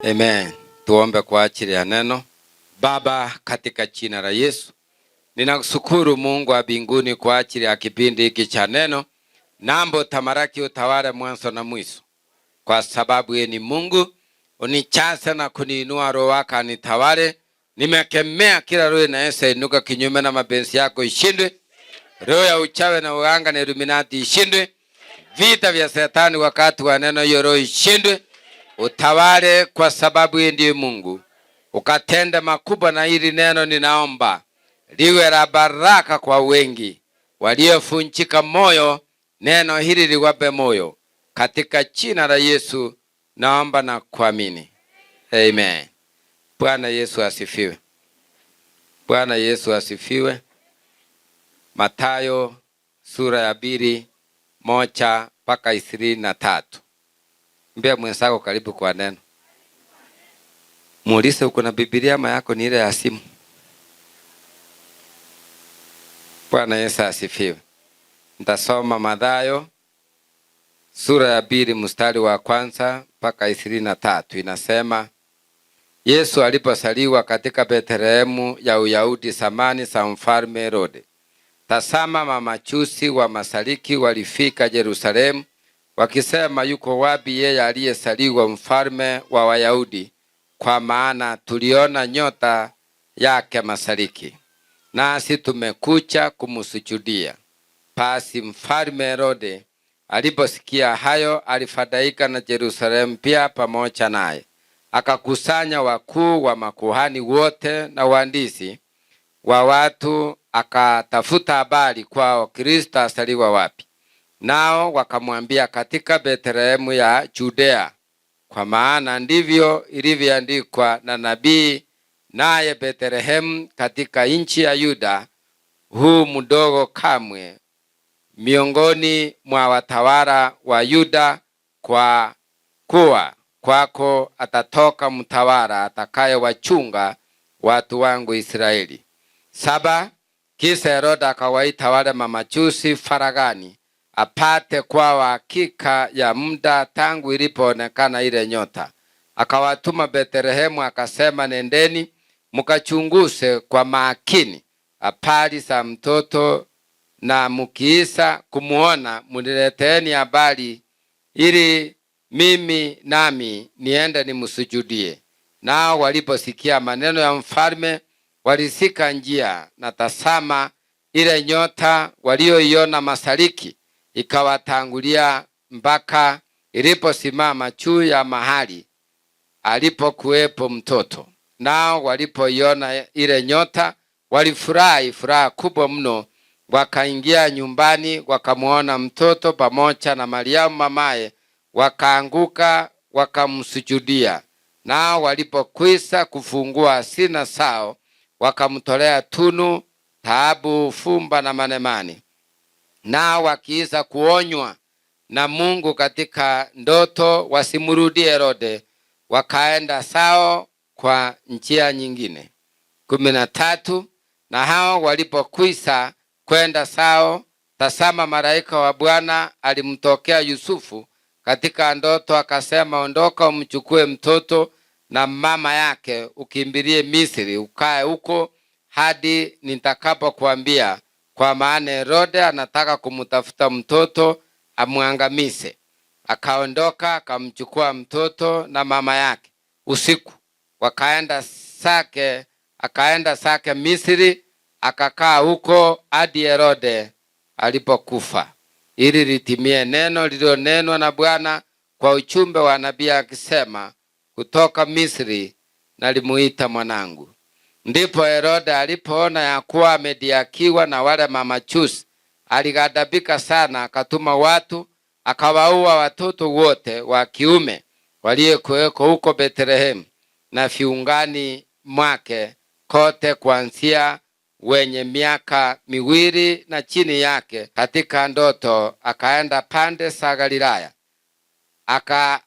Amen. Tuombe kwa ajili ya neno. Baba, katika jina la Yesu, ninakushukuru Mungu wa mbinguni kwa ajili ya kipindi hiki cha neno. Nambo tamaraki utawale mwanzo na mwisho. Kwa sababu yeye ni Mungu, unichase na kuniinua roho wako anitawale. Nimekemea kila roho inayosainuka kinyume na mapenzi yako ishindwe. Roho ya uchawi na uganga na Illuminati ishindwe. Vita vya Shetani wakati wa neno hiyo roho ishindwe. Utawale kwa sababu yeye ndiye Mungu. Ukatenda makubwa na hili neno ninaomba liwe la baraka kwa wengi waliofunjika moyo. Neno hili liwape moyo katika jina la Yesu naomba na kuamini. Amen. Bwana Yesu asifiwe. Bwana Yesu asifiwe. Mathayo sura ya 2:1-23. Mbea mwenzako karibu kwa neno. Muulize uko na Biblia ama yako ni ile ya simu. Bwana Yesu asifiwe. Nitasoma Mathayo sura ya 2:1-23. Inasema, Yesu alipozaliwa katika Betlehemu ya Uyahudi zamani za mfalme Herode, tazama mamajusi wa mashariki walifika Yerusalemu wakisema, yuko wapi yeye aliyezaliwa mfalme wa Wayahudi? Kwa maana tuliona nyota yake mashariki, nasi tumekuja kumsujudia. Basi mfalme Herode aliposikia hayo, alifadhaika na Yerusalemu pia pamoja naye. Akakusanya wakuu wa makuhani wote na waandishi wa watu, akatafuta habari kwao Kristo asaliwa wapi. Nao wakamwambia, katika Betlehemu ya Judea, kwa maana ndivyo ilivyoandikwa na nabii, naye Betlehemu katika nchi ya Yuda, huu mdogo kamwe miongoni mwa watawala wa Yuda, kwa kuwa kwako atatoka mtawala atakayewachunga watu wangu Israeli. 7. Kisha Herode akawaita wale mamajusi faragani, apate kwa hakika ya muda tangu ilipoonekana ile nyota. Akawatuma Betlehemu, akasema, nendeni mkachunguze kwa makini habari za mtoto, na mkiisha kumuona munileteeni habari, ili mimi nami niende nimsujudie. Nao waliposikia maneno ya mfalme, walisika njia, na tazama, ile nyota walioiona mashariki ikawatangulia mpaka iliposimama juu ya mahali alipokuwepo mtoto. Nao walipoiona ile nyota walifurahi furaha kubwa mno. Wakaingia nyumbani, wakamuona mtoto pamoja na Mariamu mamaye, wakaanguka wakamsujudia. Nao walipokwisha kufungua hazina zao, wakamtolea tunu, taabu, fumba na manemane. Nao wakiisha kuonywa na Mungu katika ndoto wasimrudie Herode, wakaenda sao kwa njia nyingine. 13. Na hao walipokwisha kwenda sao, tazama malaika wa Bwana alimtokea Yusufu katika ndoto, akasema, ondoka umchukue mtoto na mama yake, ukimbilie Misri, ukae huko hadi nitakapokuambia, kwa maana Herode anataka kumtafuta mtoto amwangamize. Akaondoka akamchukua mtoto na mama yake usiku, akaenda zake Misri, akakaa huko hadi Herode alipokufa, ili litimie neno lililonenwa na Bwana kwa ujumbe wa nabii akisema, kutoka Misri nalimuita mwanangu. Ndipo Herode alipoona ya kuwa amediakiwa na wale mamajusi, alighadhabika sana, akatuma watu akawaua watoto wote wa kiume waliokuweko huko Betlehemu na viungani mwake kote, kuanzia wenye miaka 2 na chini yake. Katika ndoto akaenda pande za Galilaya,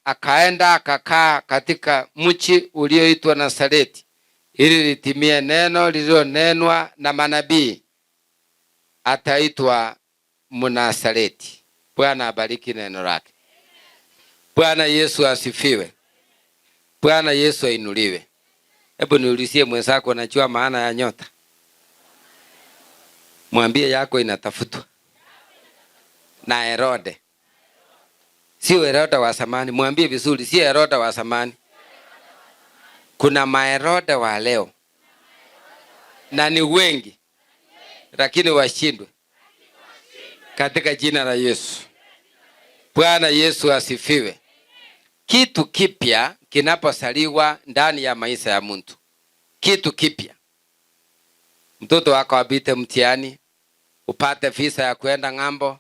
akaenda akakaa katika mji ulioitwa Nazareti, ili litimie neno lililonenwa na manabii, ataitwa Mnazareti. Bwana abariki neno lake. Bwana Yesu asifiwe. Bwana Yesu ainuliwe. Hebu niulizie mwenzako, najua maana ya nyota? Mwambie yako inatafutwa na Herode. Sio Herode wa zamani. Mwambie vizuri, sio Herode wa zamani. Kuna maherode wa leo. Na ni wengi. Lakini washindwe katika jina la Yesu. Bwana Yesu asifiwe. Kitu kipya kinaposaliwa ndani ya maisha ya mtu. Kitu kipya. Mtoto wako apite mtihani, upate visa ya kwenda ng'ambo,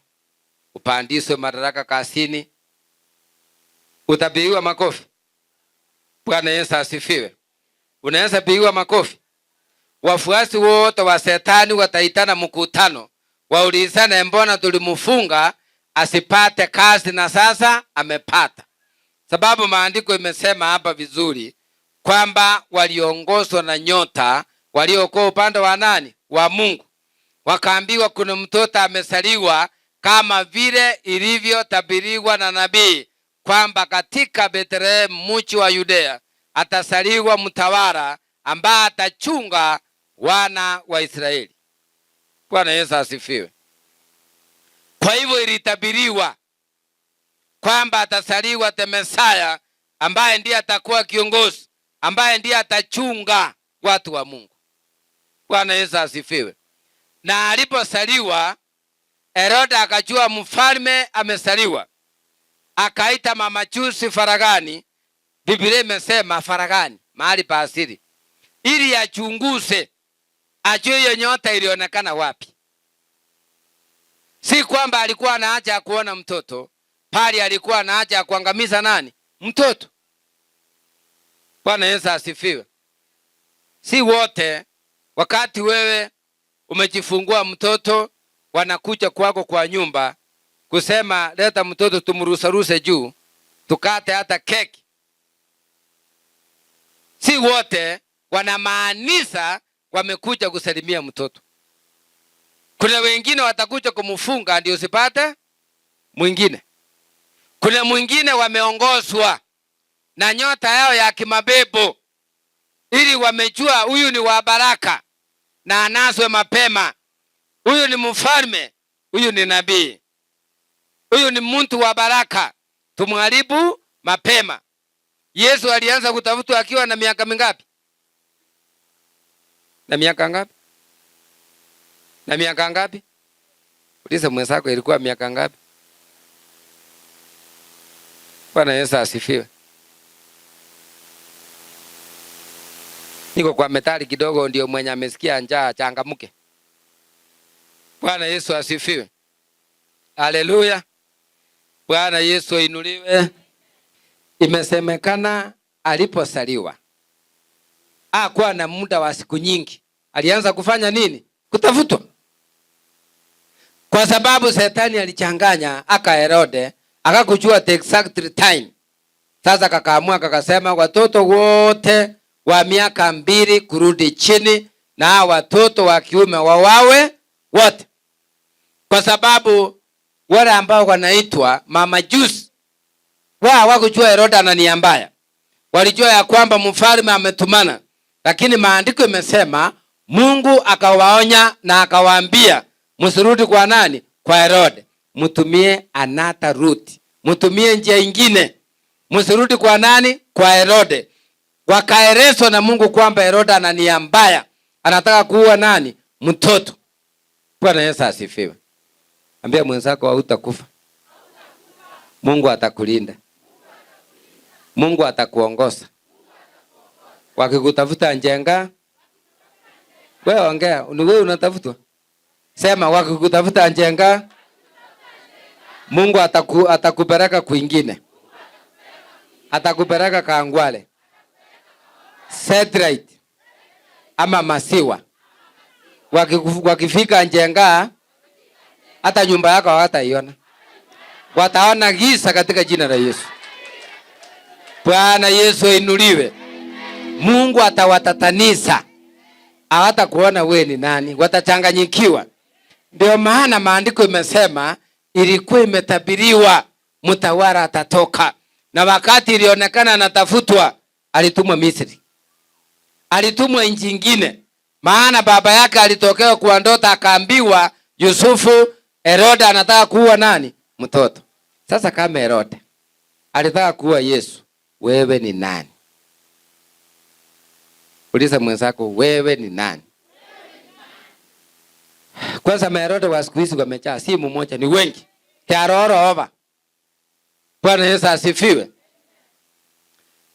upandishwe madaraka kazini, utapigiwa makofi? Bwana Yesu asifiwe. Unaweza pigiwa makofi? Wafuasi wote wa Shetani wataitana mkutano, waulizane, mbona tulimfunga asipate kazi na sasa amepata? Sababu maandiko imesema hapa vizuri kwamba waliongozwa na nyota waliokuwa upande wa nani? Wa Mungu. Wakaambiwa kuna mtoto amesaliwa kama vile ilivyotabiriwa na nabii kwamba katika Bethlehem mji wa Yudea atasaliwa mtawala ambaye atachunga wana wa Israeli. Bwana Yesu asifiwe. Kwa hivyo ilitabiriwa kwamba atasaliwa Mesaya ambaye ndiye atakuwa kiongozi, ambaye ndiye atachunga watu wa Mungu. Bwana Yesu asifiwe. Na aliposaliwa, Herode akajua mfalme amesaliwa. Akaita mamajusi faragani. Biblia imesema faragani, mahali pa asili, ili achunguze ajue hiyo nyota ilionekana wapi. Si kwamba alikuwa na haja ya kuona mtoto, bali alikuwa na haja ya kuangamiza nani? Mtoto. Bwana Yesu asifiwe. Si wote wakati wewe umejifungua mtoto wanakuja kwako kwa nyumba kusema leta mtoto tumrusaruse juu tukate hata keki. Si wote wanamaanisha wamekuja kusalimia mtoto. Kuna wengine watakuja kumfunga ndio usipate mwingine. Kuna mwingine wameongozwa na nyota yao ya kimabebo, ili wamejua huyu ni wa baraka na anaswe mapema. Huyu ni mfalme, huyu ni nabii, huyu ni mtu wa baraka, tumharibu mapema. Yesu alianza kutafutwa akiwa na miaka mingapi? Na miaka ngapi? Na miaka ngapi? Uliza mwenzako ilikuwa miaka ngapi? Bwana Yesu asifiwe. Niko kwa metali kidogo ndio mwenye amesikia njaa changamke. Bwana Yesu asifiwe. Haleluya. Bwana Yesu inuliwe. Imesemekana aliposaliwa hakuwa na muda wa siku nyingi. Alianza kufanya nini? Kutafutwa. Kwa sababu Shetani alichanganya aka Herode, akakujua the exact time. Sasa kakaamua kakasema watoto wote wa miaka 2 kurudi chini na watoto wa kiume wawawe wote. Kwa sababu wale ambao wanaitwa mamajusi wao hawakujua Herode ana nia mbaya. Walijua ya kwamba mfalme ametumana. Lakini maandiko imesema Mungu akawaonya na akawaambia msirudi kwa nani? Kwa Herode. Mtumie another route. Mtumie njia nyingine. Msirudi kwa nani? Kwa Herode. Wakaelezwa na Mungu kwamba Herode ana nia mbaya. Anataka kuua nani? Mtoto. Bwana Yesu asifiwe. Ambia mwenzako hautakufa. Mungu atakulinda. Mungu atakuongoza. Wakikutafuta njenga, wewe ongea, ni wewe unatafutwa. Sema wakikutafuta njenga, Mungu atakupeleka kwingine. Atakupeleka Kangwale, Satellite ama Masiwa. Wakifika njenga, hata nyumba yako hawataiona. Wataona giza katika jina la Yesu. Bwana Yesu inuliwe. Mungu atawatatanisha. Hawatakuona wewe ni nani, watachanganyikiwa. Ndio maana maandiko imesema ilikuwa imetabiriwa mtawala atatoka. Na wakati ilionekana anatafutwa, alitumwa Misri, alitumwa nchi nyingine, maana baba yake alitokea kwa ndoto akaambiwa Yusufu, Herode anataka kuua nani? Mtoto. Sasa kama Herode alitaka kuua Yesu, wewe ni nani? Uliza mwenzako, wewe ni nani? Kwanza Herode wa siku hizi wamejaa, si mmoja, ni wengi. Kiaroro over. Bwana Yesu asifiwe.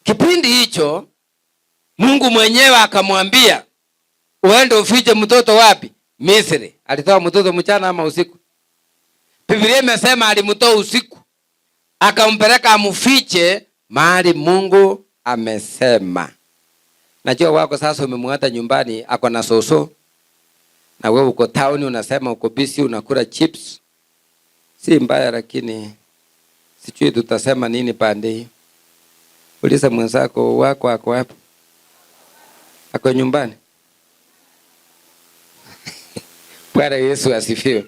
Kipindi hicho Mungu mwenyewe akamwambia uende ufiche mtoto wapi? Misri. Alitoa mtoto mchana ama usiku? Biblia imesema alimtoa usiku, akampeleka amfiche mahali Mungu amesema. Najua wako sasa umemwata nyumbani ako na soso, na wewe uko town unasema uko busy unakula chips. Si mbaya, lakini sijui tutasema nini pande hii. Uliza mwenzako, wako ako wapi? Ako nyumbani. Bwana Yesu asifiwe.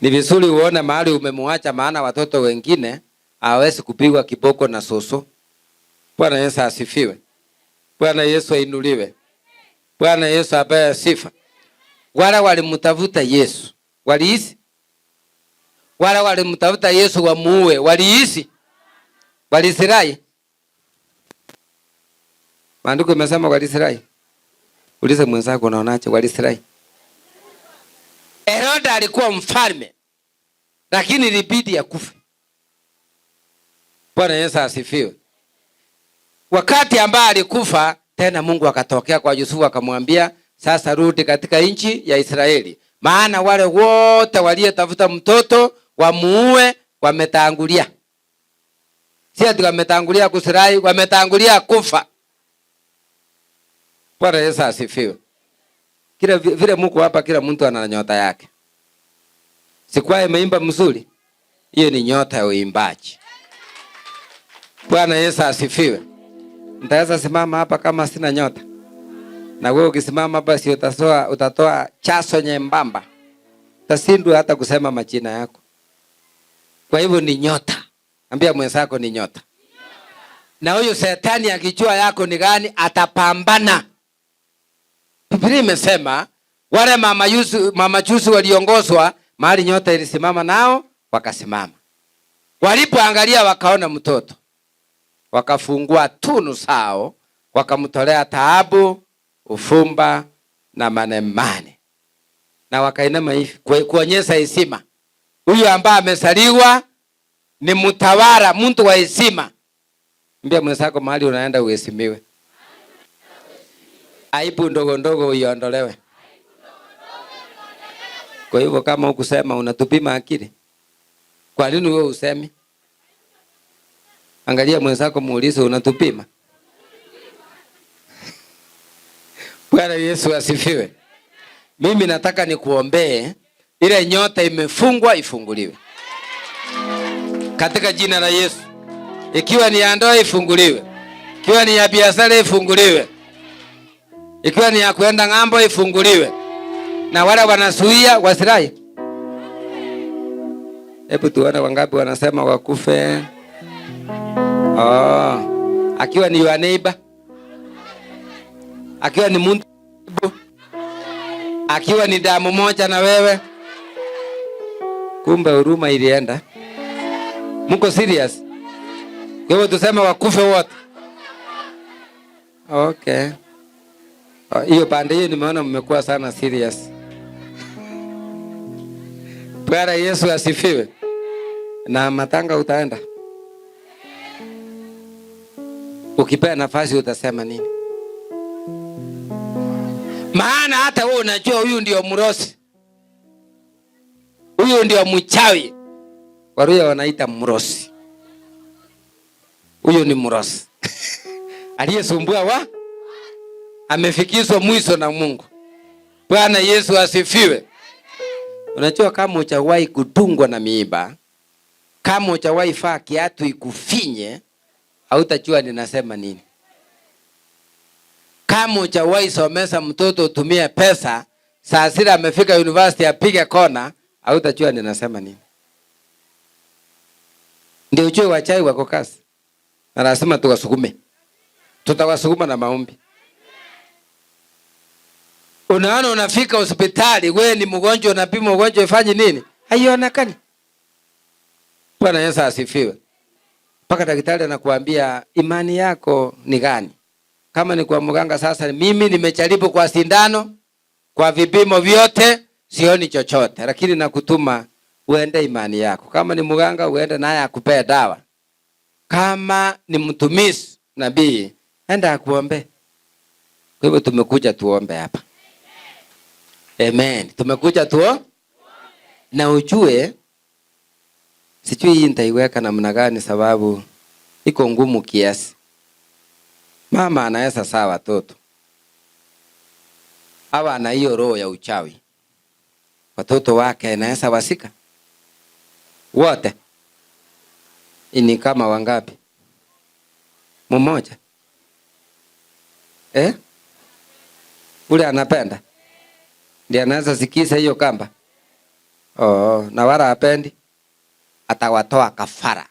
Ni vizuri uone mahali umemwacha, maana watoto wengine hawezi kupigwa kiboko na soso. Bwana Yesu asifiwe. Bwana Yesu ainuliwe. Bwana Yesu apewe sifa. Wale walimtafuta Yesu waliisi? Wale walimtafuta Yesu wamuue waliisi? Walisirai? Maandiko yamesema walisirai. Uliza mwenzako, unaonaje walisirai? Herode alikuwa mfalme, lakini ilibidi akufe. Bwana Yesu asifiwe. Wakati ambao alikufa, tena Mungu akatokea kwa Yusufu akamwambia, sasa rudi katika nchi ya Israeli, maana wale wote waliotafuta mtoto wamuue wametangulia. Si ati wametangulia kusirai, wametangulia kufa. Bwana Yesu asifiwe. Kila vile Mungu hapa, kila mtu ana nyota yake. Sikwa imeimba mzuri, hiyo ni nyota ya uimbaji. Bwana Yesu asifiwe. Nitaweza simama hapa kama sina nyota? Na wewe ukisimama hapa si utatoa chaso nyembamba, utasindwa hata kusema majina yako. Kwa hivyo ni nyota. Ambia mwenzako ni nyota. Na huyo shetani akijua yako ni gani atapambana. Biblia imesema wale mama jusi waliongozwa mahali nyota ilisimama, nao wakasimama. Walipoangalia wakaona mtoto, wakafungua tunu zao, wakamtolea taabu, ufumba na manemane, na wakainama hivi kuonyesha heshima. Huyu ambaye amesaliwa ni mtawala, mtu wa heshima. Mbia mwenzako mahali unaenda uheshimiwe. Aibu ndogo ndogo uiondolewe. Kwa hivyo kama ukusema unatupima akili, kwa nini wewe usemi? Angalia mwenzako muulize, unatupima? Bwana Yesu asifiwe. Mimi nataka nikuombee ile nyota imefungwa ifunguliwe katika jina la Yesu. Ikiwa ni ya ndoa ifunguliwe, ikiwa ni ya biashara ifunguliwe, ikiwa ni ya kwenda ng'ambo ifunguliwe, na wale wanasuia wasirai. Hebu tuone wangapi wanasema wakufe. Akiwa ni your neighbor, akiwa ni mtu, akiwa ni damu moja na wewe, kumbe huruma ilienda. Mko serious? Kwa hivyo tuseme wakufe wote. Okay. Hiyo pande hiyo nimeona mmekuwa sana serious. Bwana Yesu asifiwe. Na matanga utaenda? Ukipewa nafasi utasema nini? Maana hata wewe unajua huyu ndio mrosi, huyu ndio mchawi. Waruya wanaita mrosi. Huyu ni mrosi. Aliyesumbua amefikishwa mwisho na Mungu. Bwana Yesu asifiwe. Unajua kama hujawahi kudungwa na miiba, kama hujawahi faa kiatu ikufinye, hautajua ninasema nini. Kama hujawahi somesa mtoto utumie pesa, saa sita amefika university apige kona, hautajua ninasema nini. Ndio ujue wachai wako kasi. Na lazima tuwasukume. tutawasukuma na maombi. Unaona unafika hospitali, wewe ni mgonjwa, unapima ugonjwa ifanye nini? Haionekani. Bwana Yesu asifiwe. Paka daktari anakuambia imani yako ni gani? Kama ni kwa mganga, sasa mimi nimejaribu kwa sindano, kwa vipimo vyote, sioni chochote, lakini nakutuma uende imani yako. Kama ni mganga uende naye akupee dawa. Kama ni mtumishi nabii, enda akuombe. Kwa hivyo tumekuja tuombe hapa. Amen. Tumekuja tuo na ujue, sijui hii nitaiweka namna gani sababu iko ngumu kiasi. Mama anaweza saa watoto. Hawa ana hiyo roho ya uchawi. Watoto wake anaweza wasika wote. Ini kama wangapi? Mmoja. Ule anapenda ndiye anaweza sikiza hiyo kamba. Na wala hapendi, atawatoa kafara.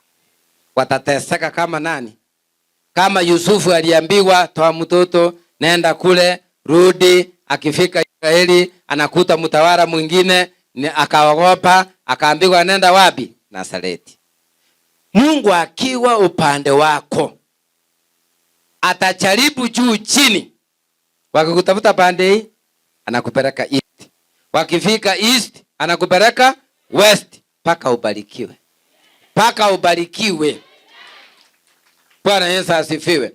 Watateseka kama nani? Kama Yusufu aliambiwa, toa mtoto, nenda kule, rudi. Akifika Israeli anakuta mtawala mwingine, akaogopa, akaambiwa nenda wapi? Nazareti. Mungu akiwa upande wako, atacharibu juu chini. Wakikutafuta pande hii, anakupeleka east. Wakifika east, anakupeleka west. Paka ubarikiwe. Paka ubarikiwe. Bwana Yesu asifiwe.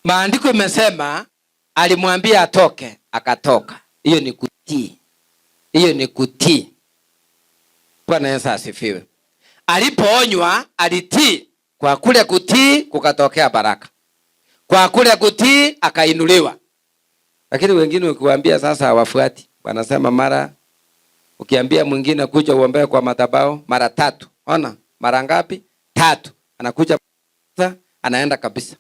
Maandiko imesema alimwambia atoke, akatoka. Hiyo ni kutii. Hiyo ni kutii. Bwana Yesu asifiwe. Alipoonywa alitii. Kwa kule kutii kukatokea baraka. Kwa kule kutii akainuliwa. Lakini wengine ukiwaambia sasa hawafuati. Wanasema mara ukiambia mwingine kuja uombee kwa madhabahu mara 3. Ona, mara ngapi? 3. Anakuja anaenda kabisa.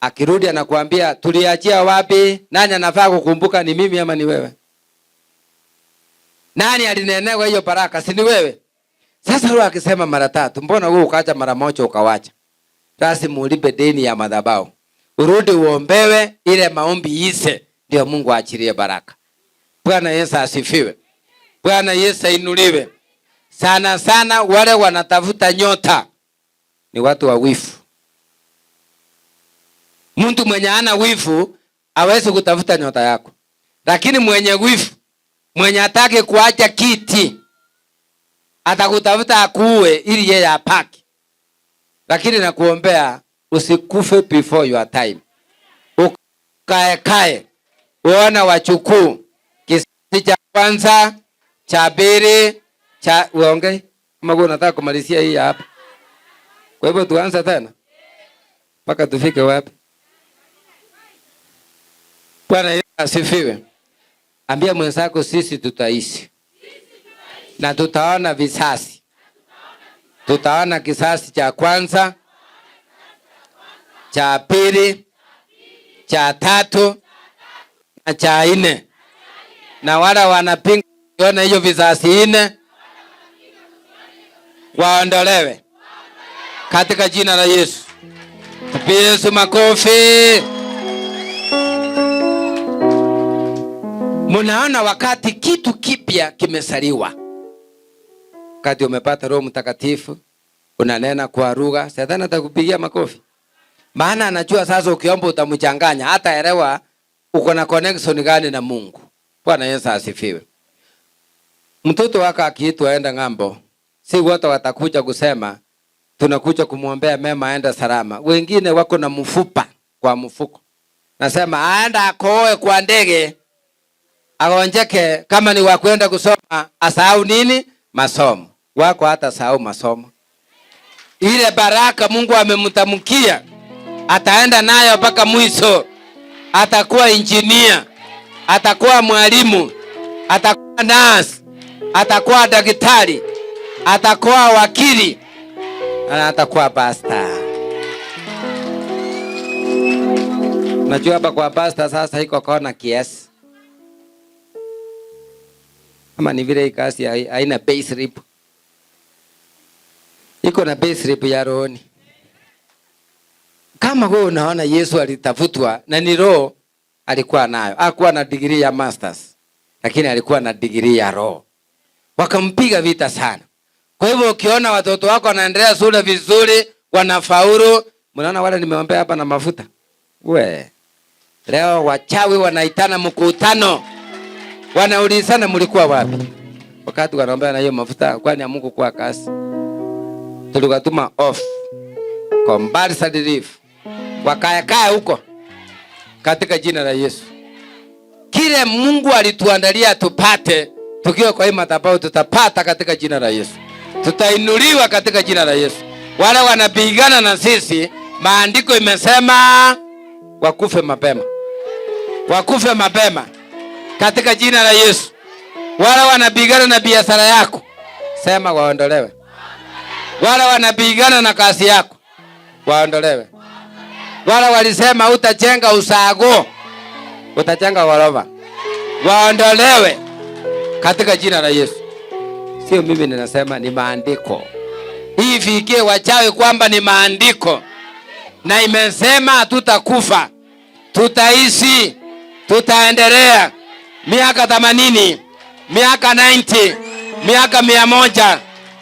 Akirudi anakuambia tuliachia wapi? Nani anafaa kukumbuka, ni mimi ama ni wewe? Nani alinenewa hiyo baraka, si ni wewe? Sasa huyo akisema mara 3, mbona wewe ukaacha mara moja ukawacha? Lazima ulipe deni ya madhabahu. Urudi uombewe ile maombi ise, ndio Mungu aachilie baraka. Bwana Yesu asifiwe. Bwana Yesu ainuliwe. Sana sana wale wanatafuta nyota ni watu wa wifu. Mtu mwenye ana wifu hawezi kutafuta nyota yako. Lakini mwenye wifu, mwenye hataki kuacha kiti, atakutafuta akuue ili yeye apaki. Lakini nakuombea usikufe before your time. Ukae uona wachukuu kisasi cha kwanza, cha pili, cha uonge. Kama unataka kumalizia hii hapa. Kwa hivyo tuanze tena. Mpaka tufike wapi? Bwana Yesu asifiwe. Ambia mwenzako sisi tutaishi. Na tutaona visasi. Tutaona kisasi cha kwanza, cha pili, cha 3 na cha 4. Na wala wanapinga kuona hiyo visasi 4 waondolewe katika jina la Yesu. Tupie Yesu makofi. Munaona wakati kitu kipya kimesaliwa. Wakati umepata Roho Mtakatifu, unanena kwa lugha, Shetani atakupigia makofi. Maana anajua sasa ukiomba utamchanganya, hata elewa uko na connection gani na Mungu. Bwana Yesu asifiwe. Mtoto wako akiitwa aenda ng'ambo, si wote watakuja kusema tunakuja kumuombea mema aende salama. Wengine wako na mfupa kwa mfuko. Nasema aenda akoe kwa ndege. Agonjeke kama ni wakwenda kusoma, asahau nini? Masomo. Wako hata sahau masomo. Ile baraka Mungu amemtamkia ataenda nayo mpaka mwisho. Atakuwa engineer, atakuwa mwalimu, atakuwa nurse, atakuwa daktari, atakuwa wakili, na atakuwa pastor. Najua hapa kwa pastor sasa iko kona kiasi. Kama ni vile ikasi haina pay slip. Iko na pay slip ya rohoni. Kama wewe unaona Yesu alitafutwa na ni roho alikuwa nayo. Hakuwa na degree ya masters, lakini alikuwa na degree ya roho. Wakampiga vita sana. Kwa hivyo ukiona watoto wako wanaendelea shule vizuri, wanafaulu, mnaona wale nimeombea hapa na mafuta. Leo wachawi wanaitana mkutano. Wanaulizana mlikuwa wapi? Wakati wanaombea na hiyo mafuta, kwani Mungu kwa kasi. Tulikatuma off. Compulsory leave. Wakaya huko katika jina la Yesu. Kile Mungu alituandalia tupate, tukiwa kwa hii madhabahu tutapata katika jina la Yesu. Tutainuliwa katika jina la Yesu. Wale wanapigana na sisi, maandiko imesema wakufe mapema. Wakufe mapema katika jina la Yesu. Wale wanapigana na biashara yako, sema waondolewe. Wale wanapigana na kazi yako, waondolewe. Wale walisema utajenga usago, utajenga ghorofa, waondolewe katika jina la Yesu. Sio mimi ninasema, ni maandiko. Hii fikie wachawi kwamba ni maandiko. Na imesema tutakufa, tutaishi, tutaendelea miaka 80, miaka 90, miaka 100,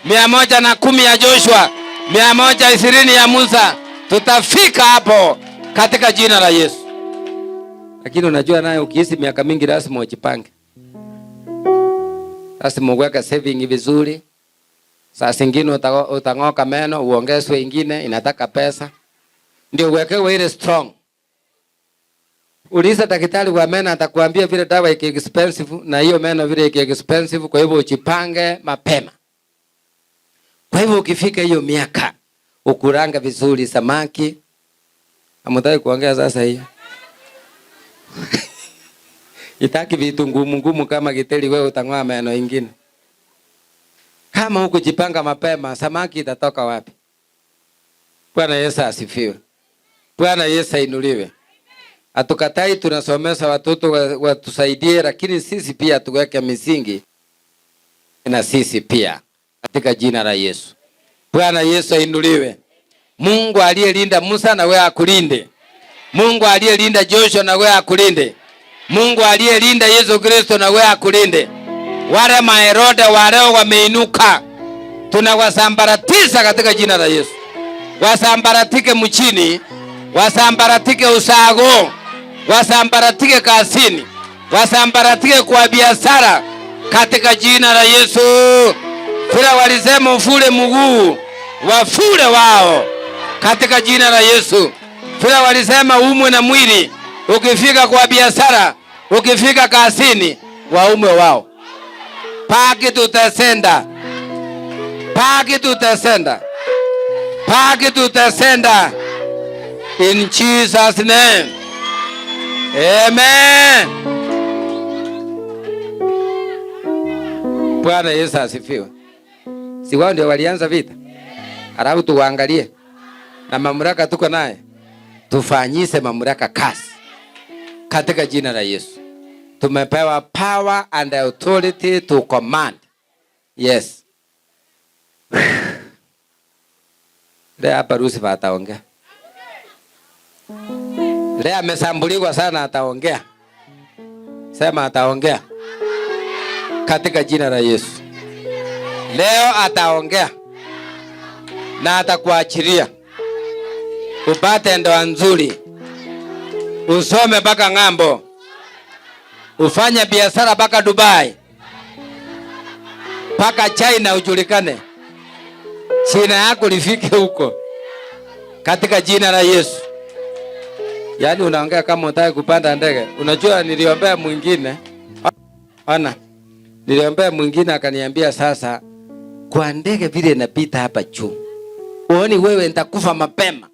110 ya Joshua, 120 ya Musa. Tutafika hapo katika jina la Yesu. Lakini unajua naye ukiishi miaka mingi lazima ujipange. Lazima uweke saving vizuri. Saa zingine utang'oka meno, uongezwe ingine, inataka pesa. Ndio uwekewe ile strong. Uliza daktari wa meno atakwambia vile dawa iko expensive na hiyo meno vile iko expensive, kwa hivyo ujipange mapema. Kwa hivyo ukifika hiyo miaka ukuranga vizuri samaki. Amutaki kuongea sasa hiyo. Itaki vitu ngumu kama giteli, wewe utang'oa meno ingine. Kama huko jipanga mapema, samaki itatoka wapi? Bwana Yesu asifiwe. Bwana Yesu ainuliwe. Hatukatai, tunasomesha watoto watusaidie, lakini sisi pia tuweke misingi na sisi pia katika jina la Yesu. Bwana Yesu ainuliwe. Mungu aliyelinda Musa na wewe akulinde. Mungu aliyelinda Joshua na wewe akulinde. Mungu aliyelinda Yesu Kristo na wewe akulinde. Wale Maherode waleo wameinuka, tunawasambaratiza katika jina la Yesu. Wasambaratike mchini, wasambaratike usago, wasambaratike kazini, wasambaratike kwa biashara katika jina la Yesu. Kila walisema ufule mguu, wafule wao katika jina la Yesu. Kila walisema umwe na mwili, ukifika kwa biashara, ukifika kazini, waume wao. Paki tutasenda. Paki tutasenda. Paki tutasenda. In Jesus name. Amen. Bwana Yesu asifiwe. Si wao ndio walianza vita? Halafu tuangalie na mamlaka tuko naye, tufanyise mamlaka kazi katika jina la Yesu. Tumepewa power and authority to command. Yes. Leo hapa Rusi ataongea. Leo amesambuliwa sana, ataongea. Sema ataongea katika jina la Yesu. Leo ataongea na atakuachilia upate ndoa nzuri, usome mpaka ng'ambo, ufanye biashara mpaka Dubai, mpaka China ujulikane, China yako lifike huko katika jina la Yesu. Yaani unaongea kama unataka kupanda ndege. Unajua niliombea mwingine, ona, niliombea mwingine akaniambia sasa kwa ndege vile inapita hapa juu, uone wewe nitakufa mapema.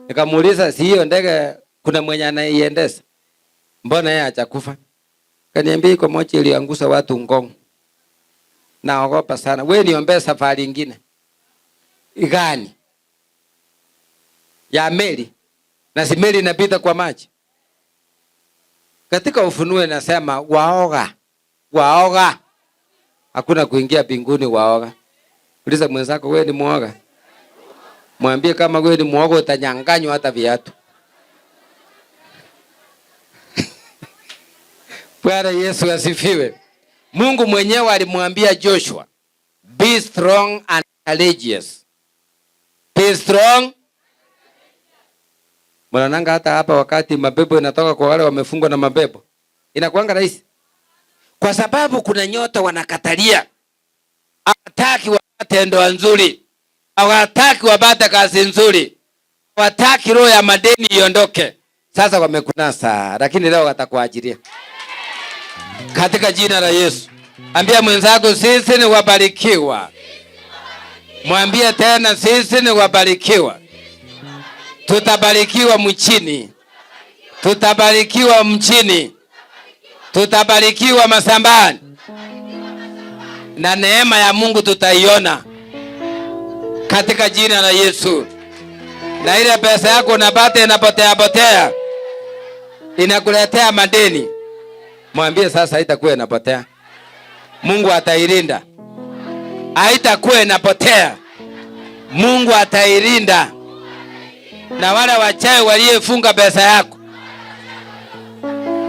Nikamuuliza si hiyo ndege kuna mwenye anaiendesha, mbona yeye hajakufa? Kaniambia iko moja iliangusha watu Ngong. Naogopa sana. Wewe niombee safari nyingine. Igani? Ya meli. Na si meli inapita kwa maji. Katika Ufunuo inasema waoga. Waoga. Hakuna kuingia mbinguni waoga. Uliza mwenzako wewe ni muoga? Mwambie kama wewe ni muoga utanyang'anywa hata viatu. Bwana Yesu asifiwe. Mungu mwenyewe alimwambia Joshua, be strong and courageous. Be strong. Mwananga hata hapa wakati mapepo inatoka kwa wale wamefungwa na mapepo, inakuanga rahisi. Kwa sababu kuna nyota wanakatalia. Hawataki wapate ndoa nzuri. Hawataki wapate kazi nzuri. Hawataki roho ya madeni iondoke. Sasa wamekunasa, lakini leo watakuajiria. Katika jina la Yesu. Ambia mwenzako sisi ni wabarikiwa. Mwambie tena sisi ni wabarikiwa. Tutabarikiwa mchini. Tutabarikiwa mchini. Tutabarikiwa masambani. Na neema ya Mungu tutaiona. Katika jina la Yesu. Na ile pesa yako unapata inapotea. Inakuletea madeni. Mwambie sasa haitakuwa inapotea. Mungu atailinda. Haitakuwa inapotea. Mungu atailinda. Na wale wachawi waliofunga pesa yako,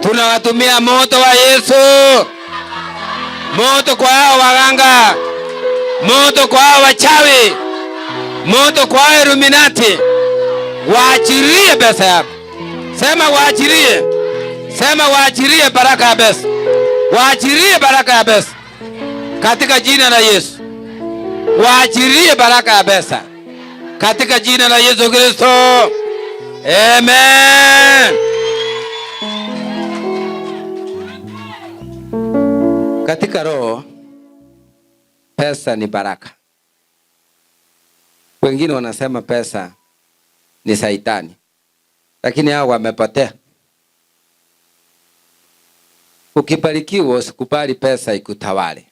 tunawatumia moto wa Yesu. Moto kwa hao waganga. Moto kwa hao wachawi. Moto kwa hao Illuminati. Waachilie pesa yako. Sema waachilie. Sema waachilie baraka ya pesa. Waachilie baraka ya pesa. Katika jina la Yesu. Waachilie baraka ya pesa. Katika jina la Yesu Kristo. Amen. Katika roho, pesa ni baraka. Wengine wanasema pesa ni Saitani. Lakini hao wamepotea. Ukibarikiwa usikubali pesa ikutawale.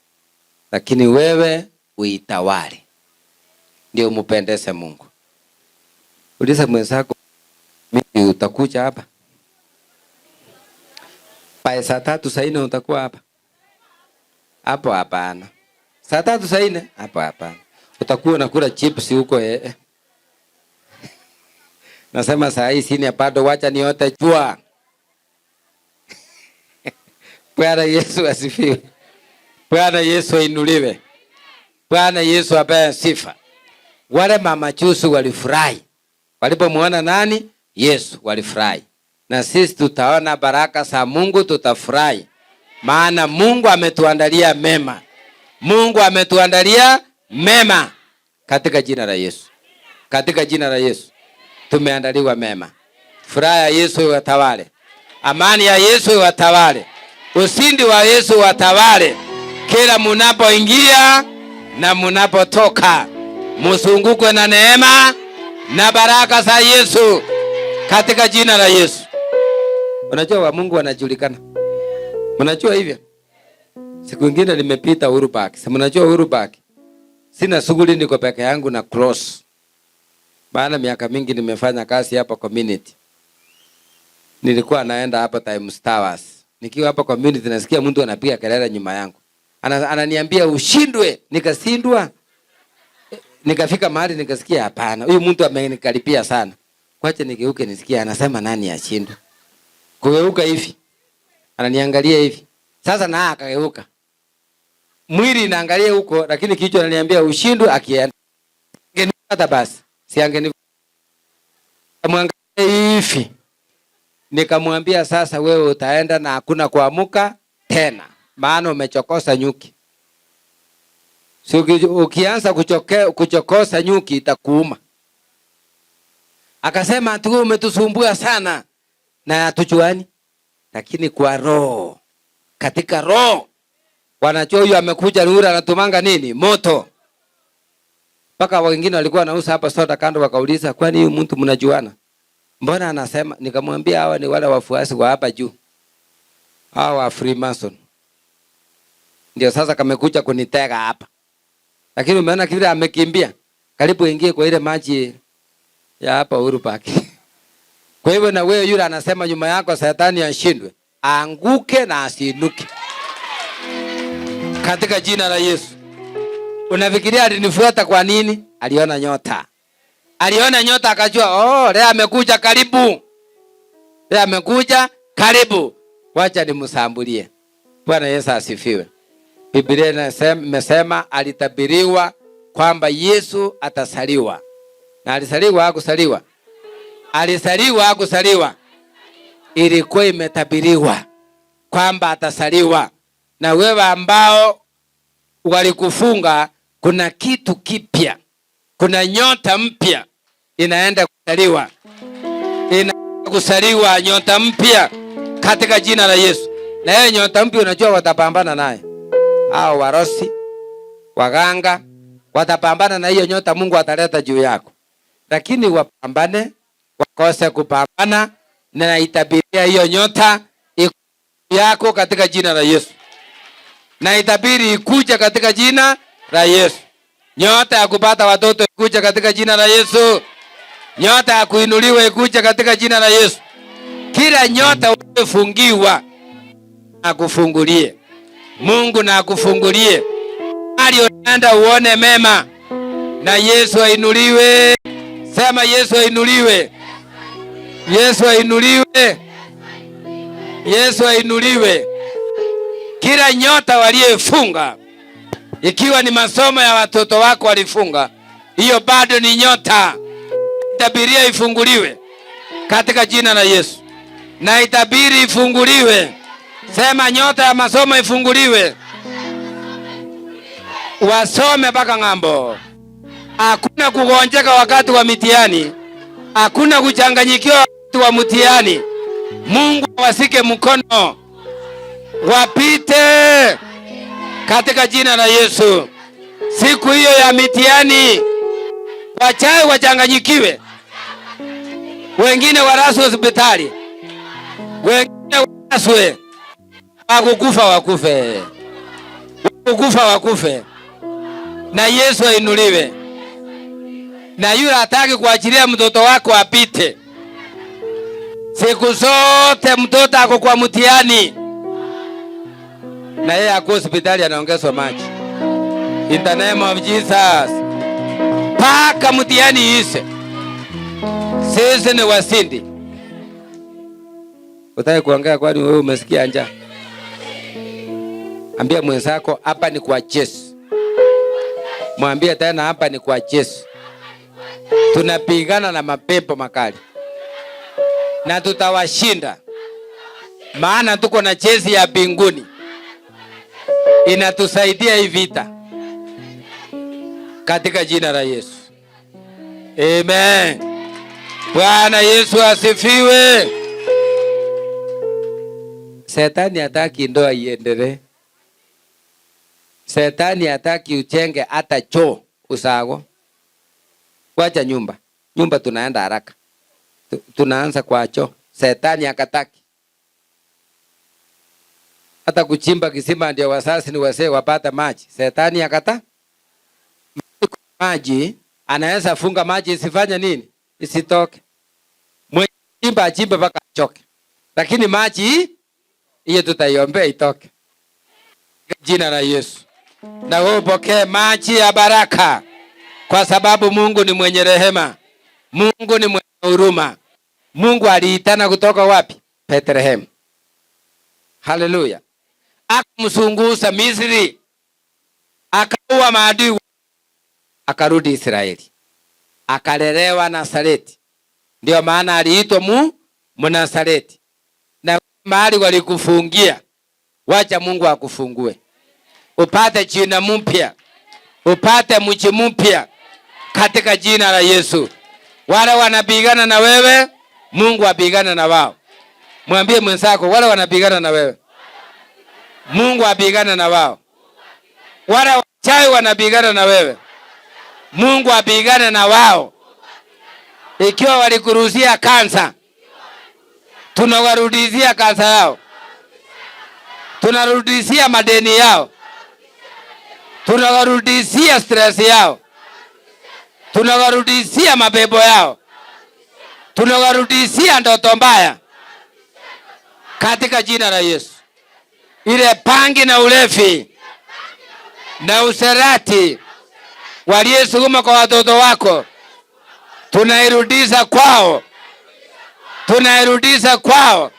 Lakini wewe uitawale. Ndio umupendeze Mungu. Uliza mwenzako, mimi utakuja hapa? Paya saa 3 saa 4 utakuwa hapa? Hapo hapana. Saa 3 saa 4? Hapo hapana. Utakuwa unakula chips huko Nasema saa hii sina bado, wacha niote jua. Bwana Yesu asifiwe. Bwana Yesu ainuliwe. Bwana Yesu apewe sifa. Wale mama chusu walifurahi. Walipomwona nani? Yesu, walifurahi. Na sisi tutaona baraka za Mungu, tutafurahi. Maana Mungu ametuandalia mema. Mungu ametuandalia mema. Katika jina la Yesu. Katika jina la Yesu. Tumeandaliwa mema. Furaha ya Yesu iwatawale. Amani ya Yesu iwatawale. Ushindi wa Yesu iwatawale. Kila munapoingia na munapotoka. Musungukwe na neema na baraka za Yesu. Katika jina la Yesu. Unajua wa Mungu wanajulikana. Mnajua hivyo? Siku nyingine nimepita Uhuru Park. Si mnajua Uhuru Park? Sina shughuli, niko peke yangu na cross. Baada miaka mingi nimefanya kazi hapa community. Nilikuwa naenda hapa Times Towers. Nikiwa hapa community nasikia mtu anapiga kelele nyuma yangu. Ananiambia ushindwe, nikashindwa. Nikafika mahali nikasikia hapana. Huyu mtu amenikaribia sana. Kwacha nigeuke nisikia anasema nani ashindwe. Kugeuka hivi. Ananiangalia hivi. Sasa na akageuka. Mwili inaangalia huko lakini kichwa ananiambia ushindwe akienda. Ngenipata basi. Siangeni. Amwangalia hivi. Nikamwambia sasa wewe utaenda na hakuna kuamuka tena. Maana umechokosa nyuki. Si ukianza kuchokosa nyuki itakuuma. Akasema tu umetusumbua sana na hatujuani. Lakini kwa roho, katika roho, wanajua huyu amekuja Lura anatumanga nini? Moto. Paka wengine walikuwa wanauza hapa soda kando wakauliza kwani huyu mtu mnajuana? Mbona anasema? Nikamwambia hawa ni wale wafuasi wa hapa juu. Hawa wa Freemason. Ndio sasa kamekuja kunitega hapa. Lakini umeona kile amekimbia. Karibu ingie kwa ile maji ya hapa Uhuru Park. Kwa hivyo na wewe yule anasema nyuma yako Shetani ashindwe, aanguke na asiinuke. Katika jina la Yesu. Unafikiria alinifuata kwa nini? Aliona nyota. Aliona nyota akajua, leo amekuja karibu. Leo amekuja karibu. Wacha nimsambulie. Bwana Yesu asifiwe. Biblia imesema alitabiriwa kwamba Yesu atasaliwa. Na alisaliwa hakusaliwa? Alisaliwa hakusaliwa? Ilikuwa imetabiriwa kwamba atasaliwa. Na wewe ambao walikufunga, kuna kitu kipya. Kuna nyota mpya inaenda kusaliwa. Inaenda kusaliwa nyota mpya katika jina la Yesu. Na hiyo nyota mpya unajua watapambana naye. Hao warosi, waganga watapambana na hiyo nyota Mungu ataleta juu yako. Lakini wapambane, wakose kupambana, na itabiria hiyo nyota yako katika jina la Yesu. Na itabiri ikuja katika jina la Yesu. Nyota ya kupata watoto ikuja katika jina la Yesu. Nyota ya kuinuliwa ikuja katika jina la Yesu. Kila nyota uliyofungiwa akufungulie. Mungu na akufungulie. Hali unaenda uone mema. Na Yesu ainuliwe. Sema Yesu ainuliwe. Yesu ainuliwe. Yesu ainuliwe. Kila nyota waliyefunga, ikiwa ni masomo ya watoto wako walifunga, hiyo bado ni nyota. Itabiria ifunguliwe katika jina la Yesu. Na itabiri ifunguliwe. Sema nyota ya masomo ifunguliwe. Wasome mpaka ng'ambo. Hakuna kugonjeka wakati wa mitihani. Hakuna kuchanganyikiwa wakati wa mtihani. Mungu awasike mkono. Wapite katika jina la Yesu. Siku hiyo ya mitihani, wachawi wachanganyikiwe. Wengine waraswe hospitali. Wengine waraswe. Wakukufa wakufe. Wakukufa wakufe. Na Yesu ainuliwe. Na yule hataki kuachilia mtoto wako apite. Siku zote mtoto ako kwa mtihani. Na yeye ako hospitali anaongezwa maji. In the name of Jesus. Paka mtihani ise. Sisi ni wasindi. Utaki kuongea kwani wewe umesikia njaa? Ambia mwenzako hapa ni kwa Yesu. Mwambie tena hapa ni kwa Yesu. Tunapigana na mapepo makali. Na tutawashinda. Maana tuko na jeshi ya mbinguni. Inatusaidia hii vita. Katika jina la Yesu. Amen. Bwana Yesu asifiwe. Shetani hataki ndoa iendelee. Shetani hataki uchenge hata choo usago. Wacha nyumba. Nyumba tunaenda haraka. Tunaanza kwa choo. Shetani hakataki. Hata kuchimba kisima ndio wasasi ni wazee wapata maji. Shetani hakata. Maji anaweza funga maji isifanye nini? Isitoke. Mwenye chimba achimbe mpaka achoke. Lakini maji hiyo tutaiombea itoke. Jina la Yesu. Na wewe upokee maji ya baraka. Kwa sababu Mungu ni mwenye rehema. Mungu ni mwenye huruma. Mungu aliitana kutoka wapi? Bethlehem. Haleluya. Akamsunguza Misri. Akaua maadui. Akarudi Israeli. Akalelewa Nazareti. Ndio maana aliitwa Mnazareti. Na mahali walikufungia, wacha Mungu akufungue. Upate jina mpya. Upate mji mpya katika jina la Yesu. Wale wanapigana na wewe, Mungu apigane na wao. Mwambie mwenzako, wale wanapigana na wewe, Mungu apigane na wao. Wale wachawi wanapigana na wewe, Mungu apigane na wao. Ikiwa walikuruhusia kansa, tunawarudishia kansa yao. Tunarudishia madeni yao. Tunawarudishia stress yao. Tunawarudishia mapepo yao. Tunawarudishia ndoto mbaya katika jina la Yesu. Ile pangi na ulevi na userati waliyesukuma kwa watoto wako, tunairudisha kwao, tunairudisha kwao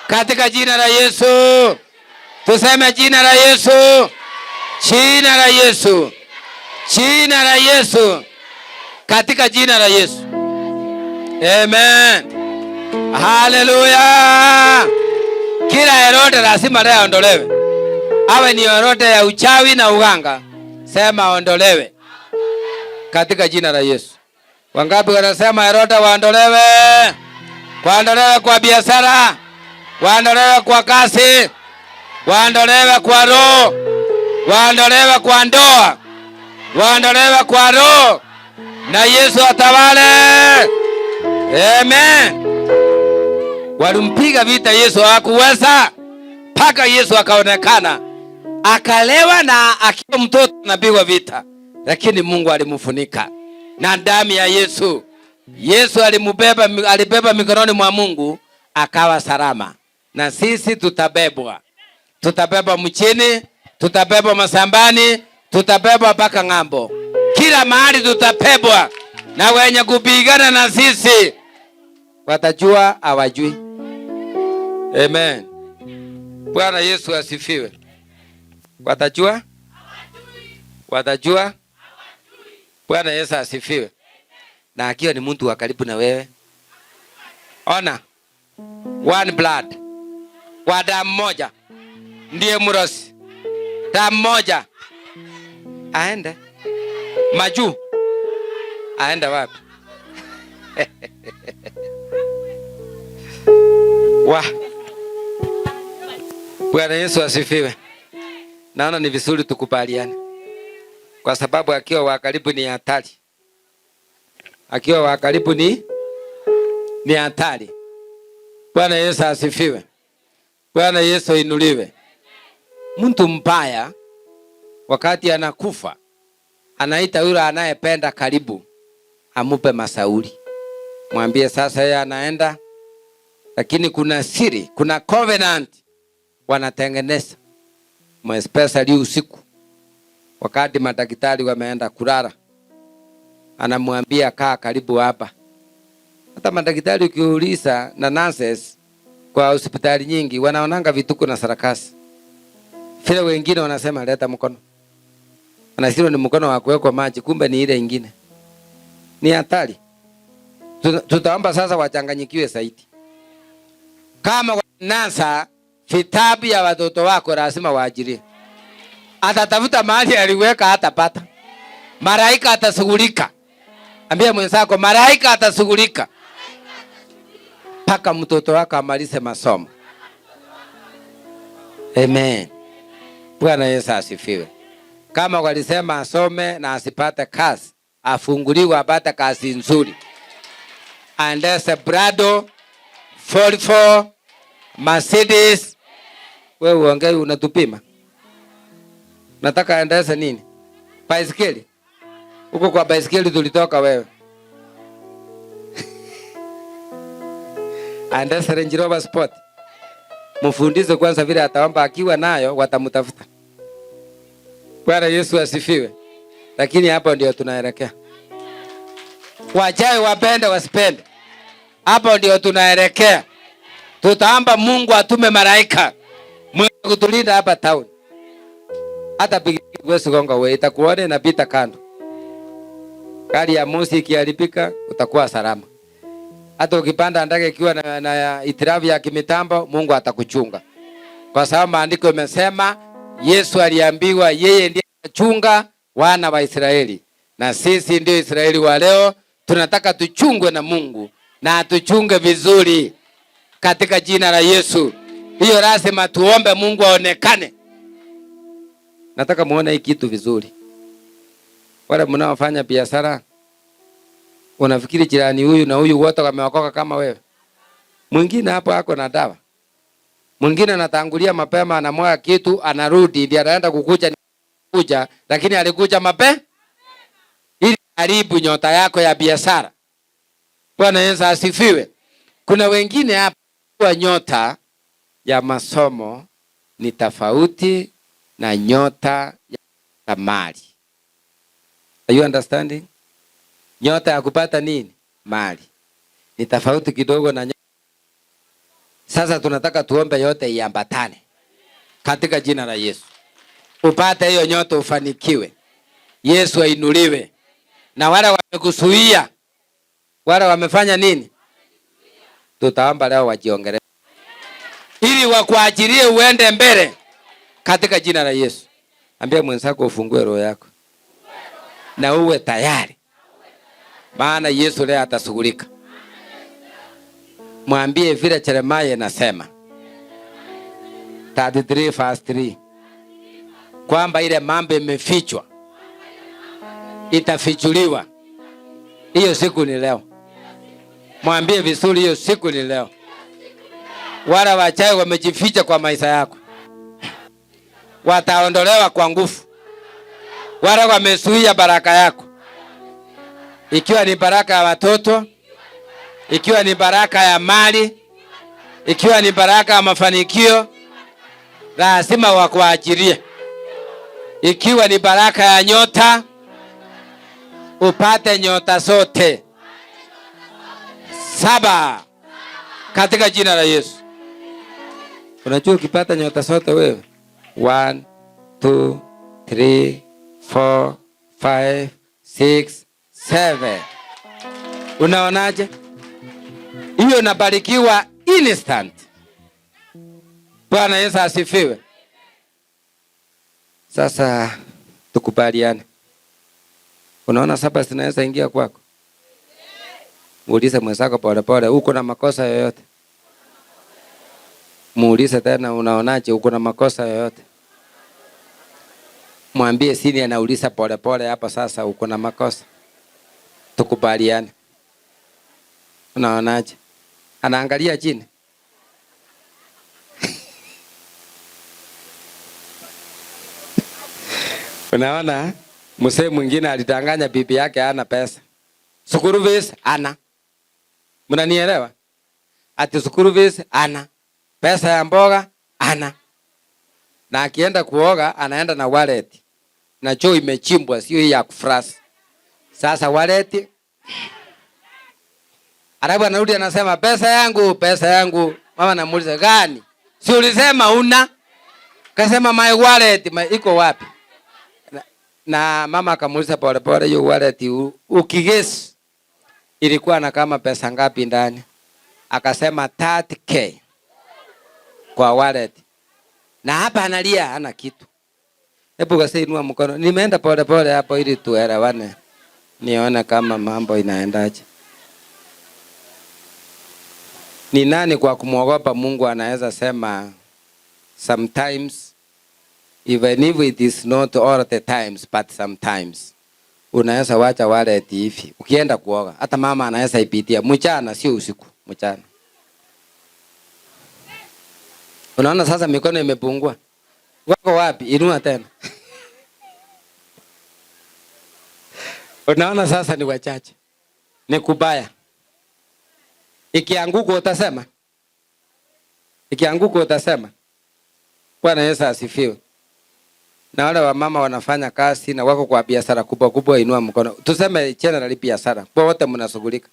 katika jina la Yesu. Tuseme jina la Yesu, jina la Yesu, jina la Yesu, katika jina la Yesu. Amen. Haleluya. Kila erote lazima leo ondolewe. Awe ni erote ya uchawi na uganga, sema ondolewe katika jina la Yesu. Wangapi wanasema erote waondolewe? Waondolewe kwa biashara, waondolewe kwa kazi, waondolewe kwa roho, waondolewe kwa ndoa, waondolewe kwa roho, na Yesu atawale. Amen. Walimpiga vita Yesu, hakuweza mpaka Yesu akaonekana, akalewa, na akiwa mtoto anapigwa vita, lakini Mungu alimfunika na damu ya Yesu. Yesu alibeba mikononi mwa Mungu, akawa salama. Na sisi tutabebwa, tutabebwa mchini, tutabebwa masambani, tutabebwa mpaka ng'ambo. Kila mahali tutabebwa, na wenye kupigana na sisi watajua hawajui. Amen. Bwana Yesu asifiwe. Watajua? Watajua? Bwana Yesu asifiwe. Na akiwa ni mtu wa karibu na wewe, ona, one blood, wa damu moja, ndiye mrosi, damu moja, aende majuu, aende wapi? Wa Bwana Yesu asifiwe. Naona ni vizuri tukubaliane, kwa sababu akiwa wa karibu ni hatari. Akiwa wa karibu ni hatari. Bwana Yesu asifiwe. Bwana Yesu inuliwe. Mtu mbaya wakati anakufa, anaita yule anayependa karibu amupe masauri, mwambie sasa yeye anaenda, lakini kuna siri, kuna covenant wanatengeneza, especially usiku wakati madaktari wameenda kulala, anamwambia kaa karibu hapa. Hata madaktari ukiuliza na nurses kwa hospitali nyingi wanaonanga vituko na sarakasi. Vile wengine wanasema leta mkono, anasema ni mkono wa kuwekwa maji, kumbe ni ile nyingine. Ni hatari. Tutaomba sasa wachanganyikiwe zaidi. Kama nasa vitabu ya watoto wako lazima waajirie. Atatafuta mahali aliweka hatapata. Malaika atashughulika. Ambia mwenzako malaika atashughulika paka mtoto wako amalize masomo. Amen. Bwana Yesu asifiwe. Kama walisema asome na asipate kazi, afunguliwe apate kazi nzuri. Aendese Prado, 44, Mercedes. Wewe uongee unatupima. Nataka aendese nini? Baisikeli. Huko kwa baisikeli tulitoka wewe. Aendese Range Rover Sport. Mfundishe kwanza vile ataomba, akiwa nayo watamtafuta. Bwana Yesu asifiwe. Lakini hapo ndio tunaelekea. Wachawi wapende wasipende, hapo ndio tunaelekea. Tutaomba Mungu atume malaika mwenye kutulinda hapa town. Hata pikipiki wewe gonga wewe itakuone na pita kando. Gari ya moshi ikiharibika utakuwa salama. Hata ukipanda ndege ikiwa na itirafu ya kimitambo, Mungu atakuchunga. Kwa sababu maandiko yamesema Yesu aliambiwa yeye ndiye anachunga wana wa Israeli. Na sisi ndio Israeli wa leo, tunataka tuchungwe na Mungu na tuchunge vizuri katika jina la Yesu. Hiyo lazima tuombe Mungu aonekane. Nataka muone hii kitu vizuri. Wale mnaofanya biashara, unafikiri jirani huyu na huyu wote wameokoka kama wewe? Mwingine hapo ako na dawa. Mwingine anatangulia mapema, anamwaga kitu, anarudi ndiye anaenda kukuja, lakini alikuja mapema ili haribu nyota yako ya biashara. Bwana Yesu asifiwe. Kuna wengine hapa kwa nyota ya masomo ni tofauti na nyota ya mali. Are you understanding? Nyota ya kupata nini? Mali. Ni tofauti kidogo na nyota. Sasa tunataka tuombe yote iambatane katika jina la Yesu. Upate hiyo nyota, ufanikiwe. Yesu ainuliwe. Na wale wamekusuia, wale wamefanya nini? Tutaomba leo wajiongelee, ili wakuajirie uende mbele katika jina la Yesu. Ambia mwenzako ufungue roho yako na uwe tayari, maana Yesu leo atashughulika. Mwambie vile Yeremia nasema 33 verse 3 kwamba ile mambo imefichwa itafichuliwa. Hiyo siku ni leo. Mwambie vizuri, hiyo siku ni leo. Wale wachawi wamejificha kwa maisha yako wataondolewa kwa nguvu. Wale wamezuia baraka yako, ikiwa ni baraka ya watoto, ikiwa ni baraka ya mali, ikiwa ni baraka ya mafanikio, lazima wakuajirie. Ikiwa ni baraka ya nyota, upate nyota zote 7 katika jina la Yesu. Unajua ukipata nyota zote wewe 1 2 3 4 5 6 7, unaonaje? Hiyo unabarikiwa instant. Bwana Yesu asifiwe. Sasa tukubaliane. Unaona 7 zinaweza ingia kwako? Muulize mwenzako pole pole, uko na makosa yoyote? Muulize tena, unaonaje, uko na makosa yoyote? Mwambie sini anauliza pole pole hapa sasa, uko na makosa? Tukubaliane. Unaonaje? Anaangalia chini. Unaona, mzee mwingine alitanganya bibi yake hana pesa. School fees ana. Mnanielewa? Ati school fees ana. Pesa ya mboga ana. Na akienda kuoga anaenda na wallet. Na choo imechimbwa, sio hii ya kufrasi. Sasa wallet Arabu anarudi anasema pesa yangu, pesa yangu. Mama anamuuliza gani? Si ulisema una? Kasema my wallet iko wapi? Na mama akamuuliza pole pole, hiyo wallet ukigesi ilikuwa na kama pesa ngapi ndani? Akasema 30k kwa wallet. Na hapa analia hana kitu. Hebu kasi inua mkono. Nimeenda pole pole hapo ili tuelewane. Nione kama mambo inaendaje. Ni nani kwa kumwogopa Mungu anaweza sema sometimes, even if it is not all the times, but sometimes unaweza wacha wallet hivi ukienda kuoga? Hata mama anaweza ipitia mchana, sio usiku, mchana. Unaona sasa mikono imepungua. Wako wapi? Inua tena. Unaona sasa ni wachache. Ni kubaya. Ikianguka utasema. Ikianguka utasema. Bwana Yesu asifiwe. Na wale wa mama wanafanya kazi na wako kwa biashara kubwa kubwa, inua mkono. Tuseme generally biashara. Kwa wote mnashughulika.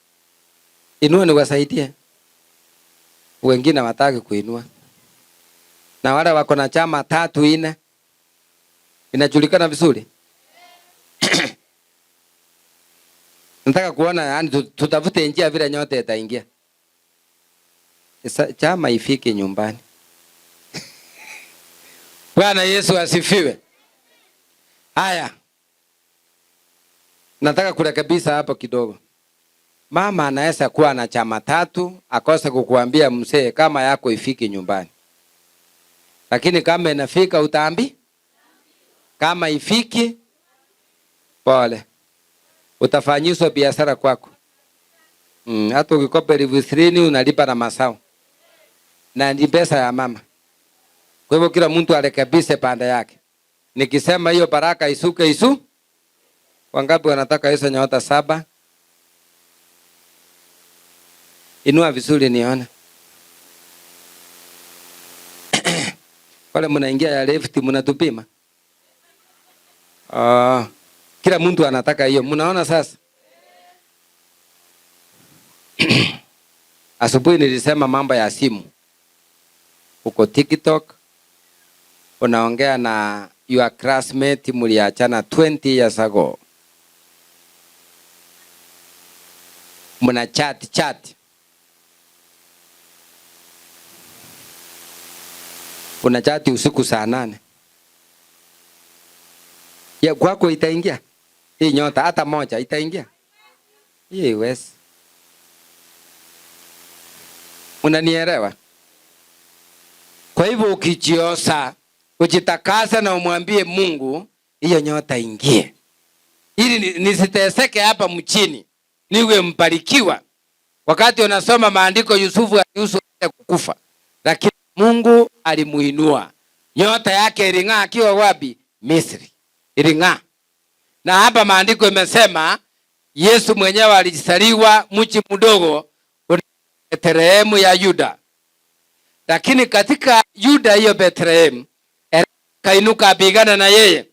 Inua niwasaidie. Wengine wataki kuinua. Na wale wako na chama 3 4 inajulikana vizuri. Nataka kuona yani tutafute njia vile nyote itaingia. Chama ifike nyumbani. Bwana Yesu asifiwe. Haya. Nataka kurekebisha hapo kidogo. Mama anaweza kuwa na chama 3 akose kukuambia mzee kama yako ifike nyumbani. Lakini kama inafika utaambi? Kama ifiki pole. Utafanyishwa biashara kwako. Hata ukikopa 30 unalipa na masao. Na ni pesa ya mama. Kwa hivyo kila mtu arekebishe pande yake. Nikisema hiyo baraka isuke isu. Wangapi wanataka hizo nyota 7? Inua vizuri nione. Wale mnaingia ya left mnatupima. Kila mtu anataka hiyo. Mnaona sasa? Asubuhi nilisema mambo ya simu. Uko TikTok, unaongea na your classmate mliachana 20 years ago. Muna chat. Una chat usiku saa 8. Ya kwako itaingia? Hii nyota hata moja itaingia? Hii wes. Unanielewa? Kwa hivyo ukijiosa, ujitakasa na umwambie Mungu, hiyo nyota ingie. Ili nisiteseke hapa mchini, niwe mbarikiwa. Wakati unasoma maandiko, Yusufu alihusu kukufa, lakini Mungu alimuinua. Nyota yake iling'aa akiwa wapi? Misri. Iling'aa. Na hapa maandiko imesema Yesu mwenyewe alizaliwa mji mdogo Bethlehemu ya Yuda. Lakini katika Yuda hiyo Bethlehemu, kainuka apigana na yeye.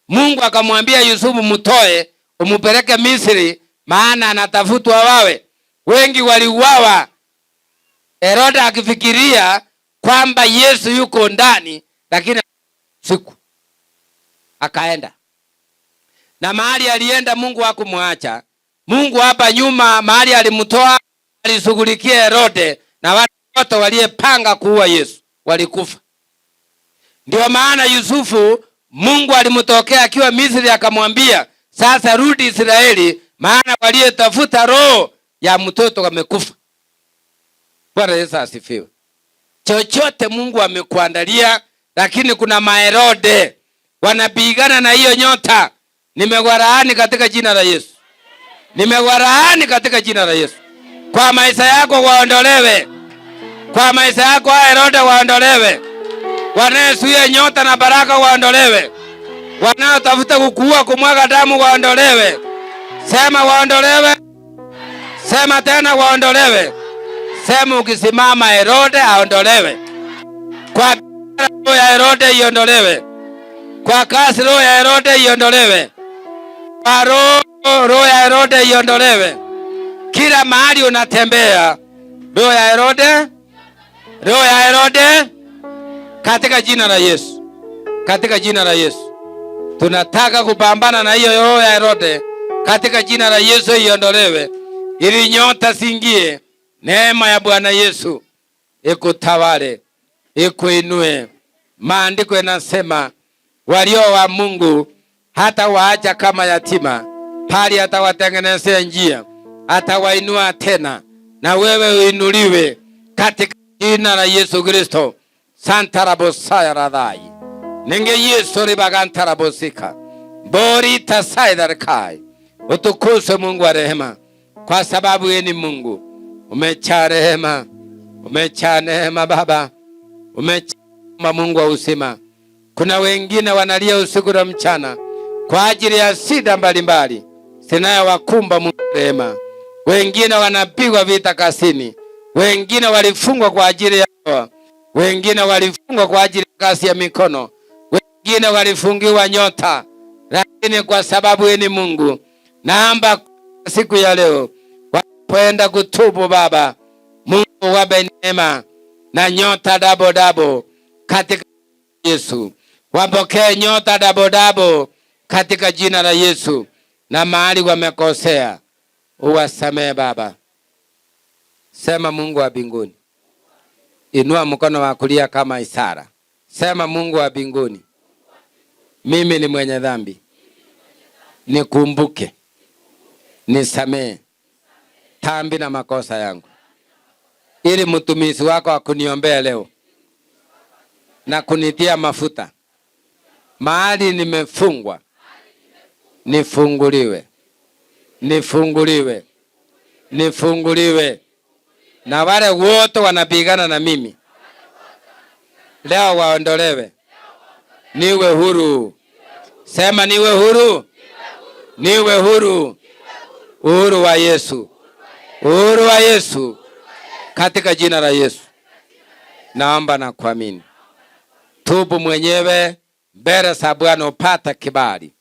Mungu akamwambia Yusufu, mtoe umupeleke Misri, maana anatafutwa wawe. Wengi waliuawa. Herode akifikiria kwamba Yesu yuko ndani, lakini siku akaenda. Na mahali alienda Mungu hakumwacha. Mungu hapa nyuma mahali alimtoa, alisugulikia Herode na watu wote waliyepanga kuua Yesu walikufa. Ndio maana Yusufu Mungu alimtokea akiwa Misri akamwambia, sasa rudi Israeli, maana waliyetafuta roho ya mtoto wamekufa. Bwana Yesu asifiwe. Chochote Mungu amekuandalia, lakini kuna maherode wanapigana na hiyo nyota. Nimewalaani katika jina la Yesu. Nimewalaani katika jina la Yesu. Kwa maisha yako waondolewe. Kwa maisha yako Herode waondolewe. Wanaozuia nyota na baraka waondolewe. Wanaotafuta kukuua kumwaga damu waondolewe. Sema waondolewe. Sema tena waondolewe. Sema ukisimama Herode aondolewe. Kwa roho ya Herode iondolewe. Kwa kasi roho ya Herode iondolewe. Kwa roho ya Herode iondolewe. Kila mahali unatembea roho ya Herode, roho ya Herode, katika jina la Yesu. Katika jina la Yesu. Tunataka kupambana na hiyo roho ya Herode katika jina la Yesu, iondolewe. Ili nyota singie. Neema ya Bwana Yesu ikutawale, ikuinue. Maandiko yanasema walio wa Mungu hata waacha kama yatima, pali hata watengenezea njia, hata wainua tena. Na wewe uinuliwe katika jina la Yesu Kristo. Santa rabosaya radhai nenge Yesu ribaganta rabosika bori tasaidarkai. Utukuzwe Mungu wa rehema, kwa sababu yeye ni Mungu. Umejaa rehema, umejaa neema Baba, umejaa Mungu wa uzima. Kuna wengine wanalia usiku na mchana kwa ajili ya shida mbalimbali zinazowakumba Mungu rehema. Wengine wanapigwa vita kasini, wengine walifungwa kwa ajili ya ndoa, wengine walifungwa kwa ajili ya kazi ya mikono, wengine walifungiwa nyota. Lakini kwa sababu yeye ni Mungu, naomba siku ya leo wanapoenda kutubu Baba, Mungu wape neema na nyota dabo katika Yesu. Wapokee nyota dabo katika jina la Yesu. Na mahali wamekosea uwasamehe Baba. Sema Mungu wa mbinguni. Inua mkono wa kulia kama ishara. Sema Mungu wa mbinguni, mimi ni mwenye dhambi. Nikumbuke, nisamehe dhambi na makosa yangu, ili mtumishi wako akuniombea leo na kunitia mafuta. Mahali nimefungwa nifunguliwe, nifunguliwe, nifunguliwe. Na wale wote wanapigana na mimi leo waondolewe, niwe huru. Sema niwe huru, niwe huru. Uhuru wa Yesu, uhuru wa Yesu, katika jina la Yesu. Naomba na kuamini. Tubu mwenyewe mbele za Bwana upata kibali.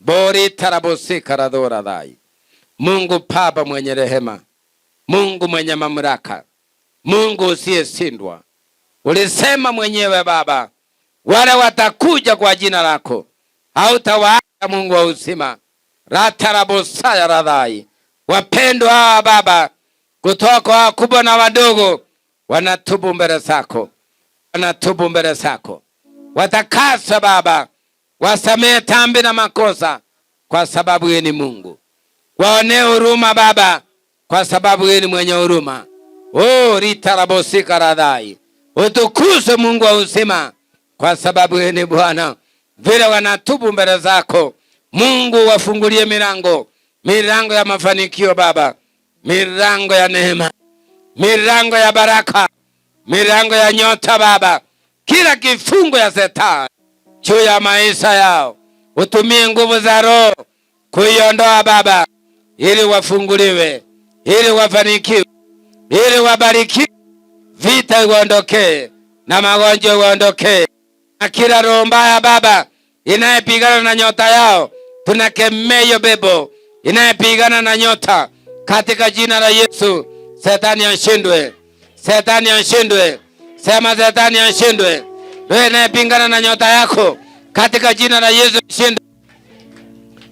Bori tarabosika radhora dhai. Mungu Baba mwenye rehema, Mungu mwenye mamlaka, Mungu usiyeshindwa. Ulisema mwenyewe Baba, wale watakuja kwa jina lako hautawaacha, Mungu wa uzima. Ratarabosaya radhai. Wapendwa hawa Baba, kutoka wakubwa na wadogo, wanatubu mbele zako, wanatubu mbele zako. Watakasa Baba, wasamehe dhambi na makosa, kwa sababu yeye ni Mungu. Waonee huruma Baba, kwa sababu yeye ni mwenye huruma. Ritarabosika radhai. Utukuzwe Mungu wa uzima, kwa sababu yeye ni Bwana. Vile wanatubu mbele zako Mungu, wafungulie milango, milango ya mafanikio Baba, milango ya neema, milango ya baraka, milango ya nyota Baba. Kila kifungo ya Shetani juu ya maisha yao, utumie nguvu za Roho kuiondoa Baba, ili wafunguliwe, ili wafanikiwe, ili wabarikiwe. Vita iondokee na magonjwa iondokee, na kila roho mbaya Baba inayepigana na nyota yao, tunakemea hiyo pepo inayepigana na nyota katika jina la Yesu. Shetani ashindwe, Shetani ashindwe. Sema Shetani ashindwe. Roho inayepingana na nyota yako katika jina la Yesu ashindwe.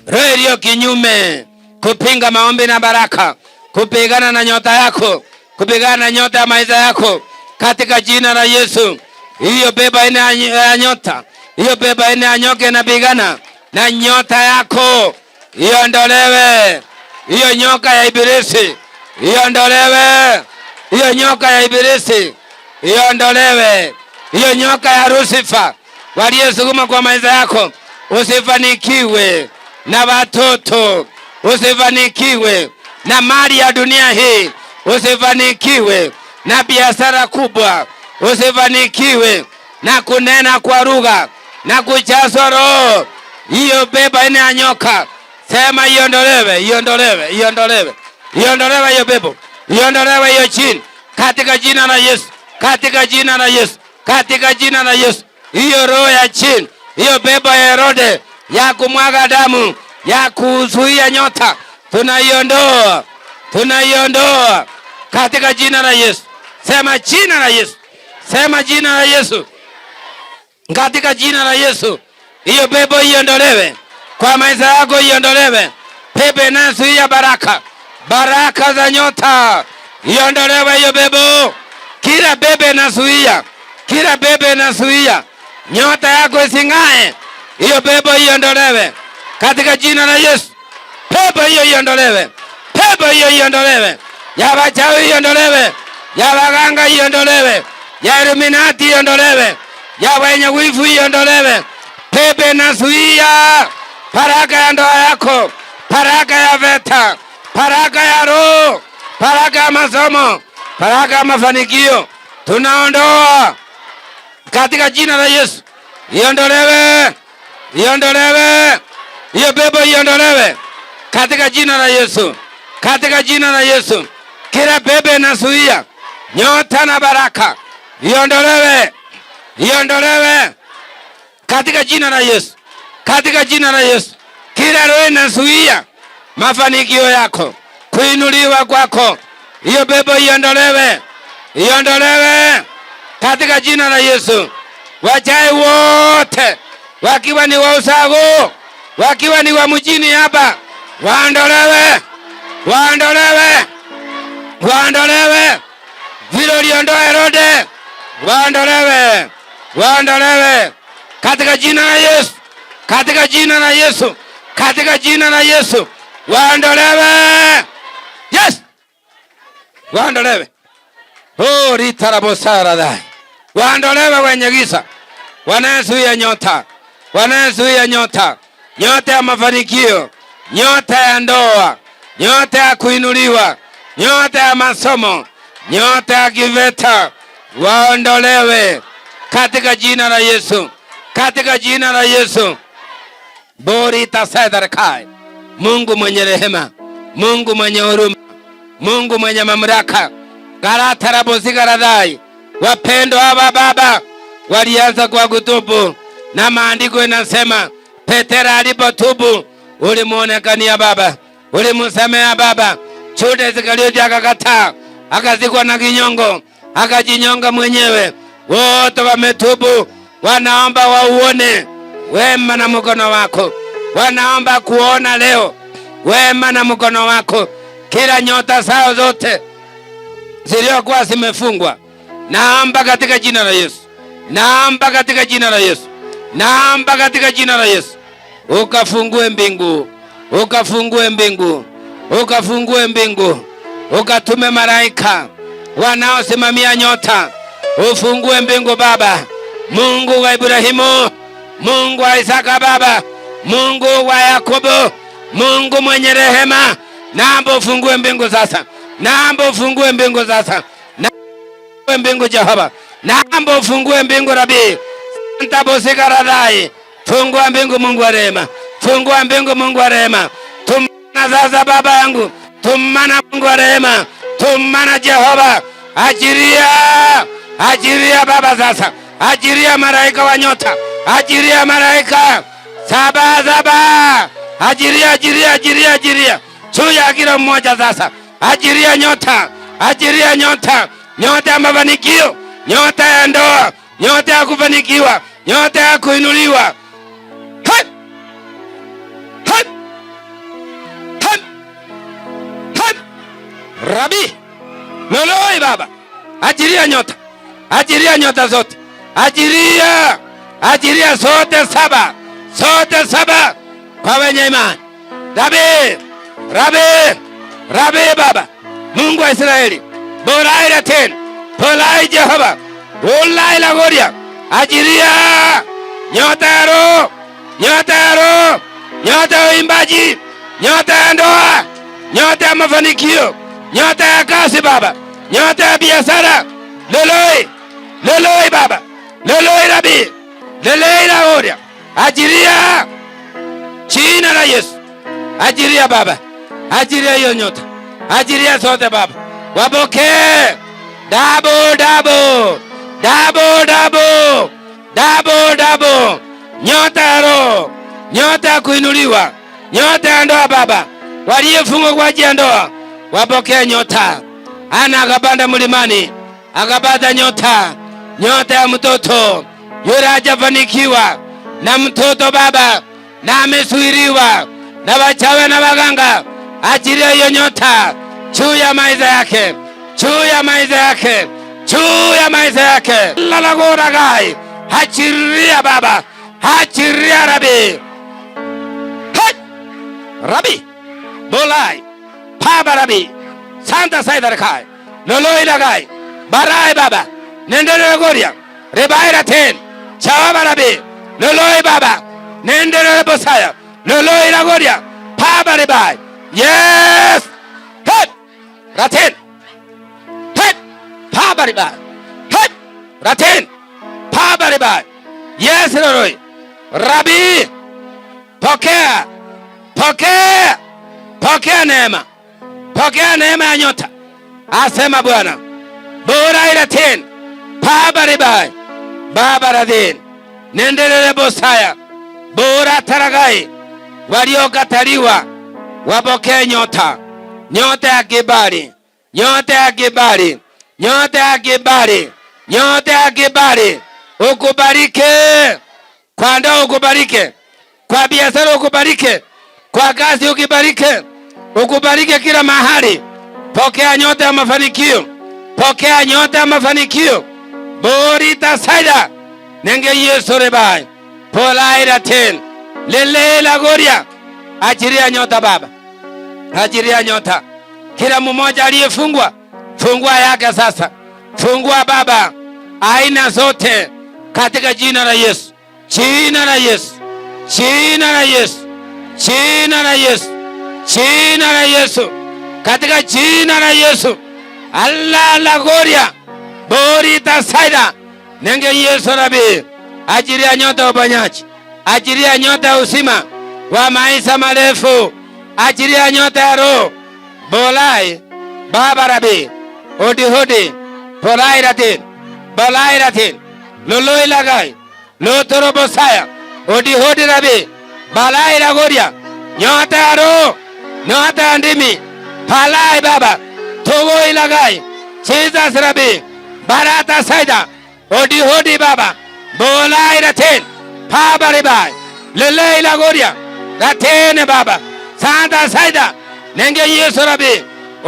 Roho iliyo kinyume kupinga maombi na baraka, kupigana na nyota yako, kupigana na nyota ya maisha yako katika jina la Yesu. Hiyo pepo ina ya nyota, hiyo pepo ina ya nyoka inapigana na nyota yako, iondolewe. Hiyo nyoka ya ibilisi iondolewe. Hiyo nyoka ya ibilisi iondolewe. Hiyo nyoka ya Lucifer waliyesukuma kwa maisha yako, usifanikiwe na watoto, usifanikiwe na mali ya dunia hii, usifanikiwe na biashara kubwa, usifanikiwe na kunena kwa lugha na kuchazwa roho. Hiyo pepo ina ya nyoka, sema iondolewe, iondolewe, iondolewe, iondolewe hiyo pepo, iondolewe hiyo chini katika jina la Yesu, katika jina la Yesu, katika jina la Yesu. Hiyo roho ya chini, hiyo pepo ya Herode ya kumwaga damu, ya kuzuia nyota, tunaiondoa, tunaiondoa katika jina la Yesu. Sema jina la Yesu, sema jina la Yesu, katika jina la Yesu. Hiyo pepo iondolewe kwa maisha yako, iondolewe. Pepo inazuia baraka, baraka za nyota, iondolewe hiyo pepo. Kila pepo inazuia, kila pepo inazuia nyota yako ising'ae, hiyo pepo iondolewe katika jina la Yesu. Pepo hiyo iondolewe, pepo hiyo iondolewe. Ya wachawi iondolewe, ya waganga iondolewe, ya Illuminati iondolewe, ya wenye wivu iondolewe. Pepo inazuia baraka ya ndoa yako, baraka ya vita, baraka ya roho, baraka ya masomo, baraka ya mafanikio, tunaondoa katika jina la Yesu. Iondolewe, iondolewe, hiyo pepo iondolewe katika jina la Yesu, katika jina la Yesu. Kila pepo inazuia nyota na baraka, iondolewe, iondolewe katika jina la Yesu, katika jina la Yesu. Kila roho inazuia mafanikio yako, kuinuliwa kwako, hiyo pepo iondolewe, iondolewe katika jina la Yesu. Wachawi wote, wakiwa ni wa usago, wakiwa ni wa mjini hapa, waondolewe, waondolewe, waondolewe. Vile uliondoa Herode, waondolewe, waondolewe katika jina la Yesu, katika jina la Yesu, katika jina la Yesu. Waondolewe, yes, waondolewe. Ritarabosara, waondolewe wenye giza, wanazuia nyota, wanazuia nyota, nyota ya mafanikio, nyota ya ndoa, nyota ya kuinuliwa, nyota ya masomo, nyota ya kiveta, waondolewe katika jina la Yesu, katika jina la Yesu. Borita Sadarakai. Mungu mwenye rehema, Mungu mwenye huruma, Mungu mwenye mamlaka. Garatarabozigaradai. Wapendo hawa Baba walianza kwa kutubu, na maandiko inasema Petero alipotubu ulimuonekania Baba, ulimsamea Baba. Juda Iskariote akakataa, akazikwa na kinyongo, akajinyonga mwenyewe. Wote wametubu, wanaomba wauone wema na mkono wako, wanaomba kuona leo wema na mkono wako. Kila nyota zao zote zilizokuwa zimefungwa, naomba katika jina la Yesu, naomba katika jina la Yesu, naomba katika jina la Yesu, ukafungue mbingu, ukafungue mbingu, ukafungue mbingu, ukatume malaika wanaosimamia nyota, ufungue mbingu Baba, Mungu wa Ibrahimu, Mungu wa Isaka Baba, Mungu wa Yakobo, Mungu mwenye rehema, naomba ufungue mbingu sasa, naomba ufungue mbingu sasa, naomba mbingu Jehova, naomba ufungue mbingu Rabi, Santa Bosika Radai, fungua mbingu Mungu wa rehema, fungua mbingu Mungu wa rehema, tumana sasa Baba yangu, tumana Mungu wa rehema, tumana Jehova, ajiria, ajiria Baba sasa, ajiria malaika wa nyota, ajiria malaika saba saba, ajiria, ajiria, ajiria, ajiria juu ya kila mmoja sasa, ajiria nyota, ajiria nyota, nyota ya mafanikio, nyota ya ndoa, nyota ya kufanikiwa, nyota ya kuinuliwa. Hai! Hai! Hai! Hai! Rabi, loloi Baba, ajiria nyota, ajiria nyota zote, ajiria, ajiria zote saba, zote saba kwa wenye imani. Rabi, Rabi, Rabi Baba, Mungu wa Israeli, bolai la tena, bolai Jehova, bolai la gloria, ajiria nyota ya roho, nyota ya roho, nyota ya uimbaji, nyota ya ndoa, nyota ya mafanikio, nyota ya kazi Baba, nyota ya biashara, leloi, leloi Baba, leloi Rabi, leloi la gloria, ajiria jina la Yesu, ajiria Baba, ajiria hiyo nyota, ajiria zote Baba, wapokee double double, double double, double double, nyota ya roho, nyota ya kuinuliwa, nyota ya ndoa Baba, waliyefungwa kwa ajili ya ndoa wapokee nyota. Ana akapanda mlimani akapata nyota, nyota ya mtoto yule hajafanikiwa na mtoto Baba, na amesuiriwa na wachawi na waganga, achilia hiyo nyota juu ya maisha yake, juu ya maisha yake, juu ya maisha yake. Lalagora gai, achilia Baba, achilia Rabi, hai Rabi, bolai Baba Rabi, Santa Saidar Kai, loloi lagai, barai Baba, nendele goria, rebai raten, chawa Rabi, loloi Baba, nendele bosaya, loloi lagoria, Baba rebai, yes, hep, raten, hep, Baba rebai, hep, raten, Baba rebai, yes loloi, Rabi, pokea, pokea, pokea neema, pokea neema ya nyota, asema Bwana. Bora ila ten, Baba rebai, Baba radhin, nendelele bosaya, bora taragai, waliokataliwa wapokee nyota, nyota ya kibali, nyota ya kibali, nyota ya kibali, nyota ya kibali, ukubarike kwa ndoa, ukubarike kwa biashara, ukubarike kwa kazi, ukubarike, ukubarike kila mahali. Pokea nyota ya mafanikio, pokea nyota ya mafanikio. Borita saida nenge Yesu rebai, polaira ten, lelela goria, achiria nyota Baba, achiria nyota. Kila mmoja aliyefungwa, fungua yake sasa, fungua Baba, aina zote katika jina la Yesu, jina la Yesu, jina la Yesu, jina la Yesu, jina la Yesu, katika jina la Yesu. Allah la gloria, borita saida nenge Yesu Rabi, ajiria nyota uponyaji, ajiria nyota ya uzima wa maisha marefu, ajiria nyota ya roho, bolai Baba Rabi, hodi hodi, bolai ratin, bolai ratin, loloi lagai, lotoro bosaya, hodi hodi Rabi, balai la gloria, nyota ya roho, nyota ya ndimi, palai Baba, togo ilagai, Jesus Rabi, barata saida odi hodi baba bolai raten pabare bai lele la goria raten baba santa saida nenge Yesu rabi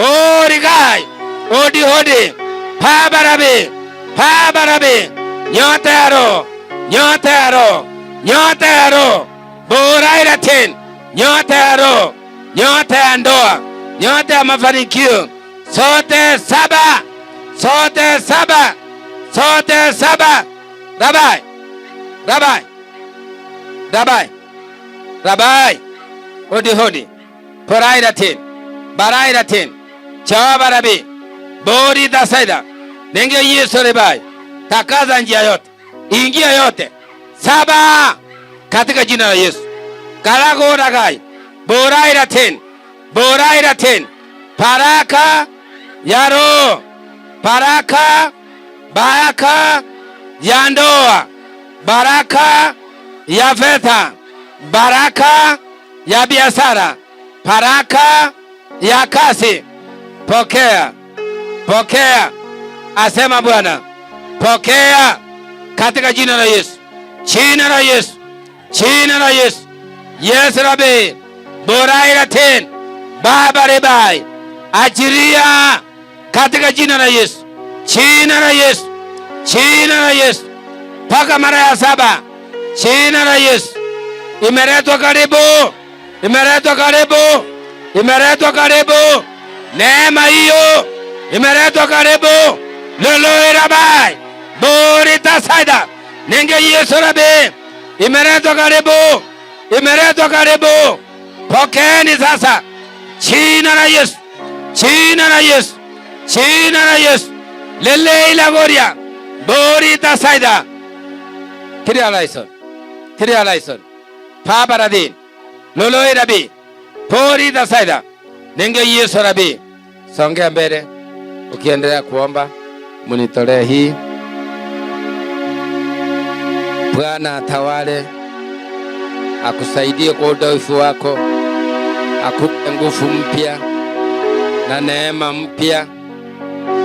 ori gai odi hodi pabarabe nyotero borai raten nyotero nyote ya ndoa, nyote ya mafanikio, sote saba. Rabai, hodi, porairatin, barairatin, chawabarabi, bori dasaida, nenge Yesu rebai, takaza njia yote, ingia yote, 7 katika jina la Yesu, kalago ragai, borairatin, baraka ya roho, baraka ya ndoa, baraka ya fedha, baraka ya biashara, baraka ya kazi. Pokea, asema Bwana, pokea katika jina la Yesu, jina la Yesu. Yesu rabi borairatin baba rebai, achiria katika jina la Yesu, jina la Yesu, paka mara ya 7, jina la Yesu. Imeletwa karibu, neema hiyo imeletwa karibu. Lolo rabai borita saida nenge Yesu rabi, imeletwa karibu. Pokeeni sasa, jina la Yesu, lele ila goria borita saida Kiria Laison Papa Radin Lolo rabi borita saida nenge Yesu rabi. Songea mbele ukiendelea kuomba, munitolee hii. Bwana atawale, akusaidie kwa udhaifu wako, akupe nguvu mpya na neema mpya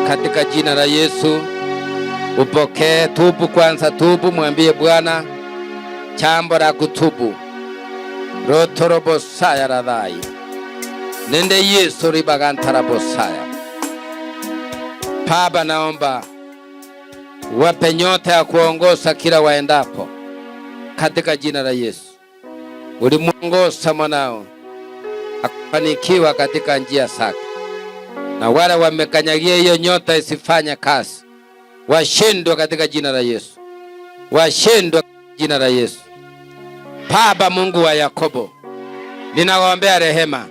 katika jina la Yesu. Upokee, tubu kwanza, mwambie Bwana jambo la kutubu. Rotorobosaya radhai nende Yesu ribagantarabosaya. Baba, naomba wape nyota ya kuongoza kila waendapo katika jina la Yesu. Ulimuongoza mwanao akafanikiwa katika njia zake, na wale wamekanyagia hiyo nyota isifanye kazi washindwe katika jina la Yesu. Baba Mungu wa Yakobo, ninawaombea rehema,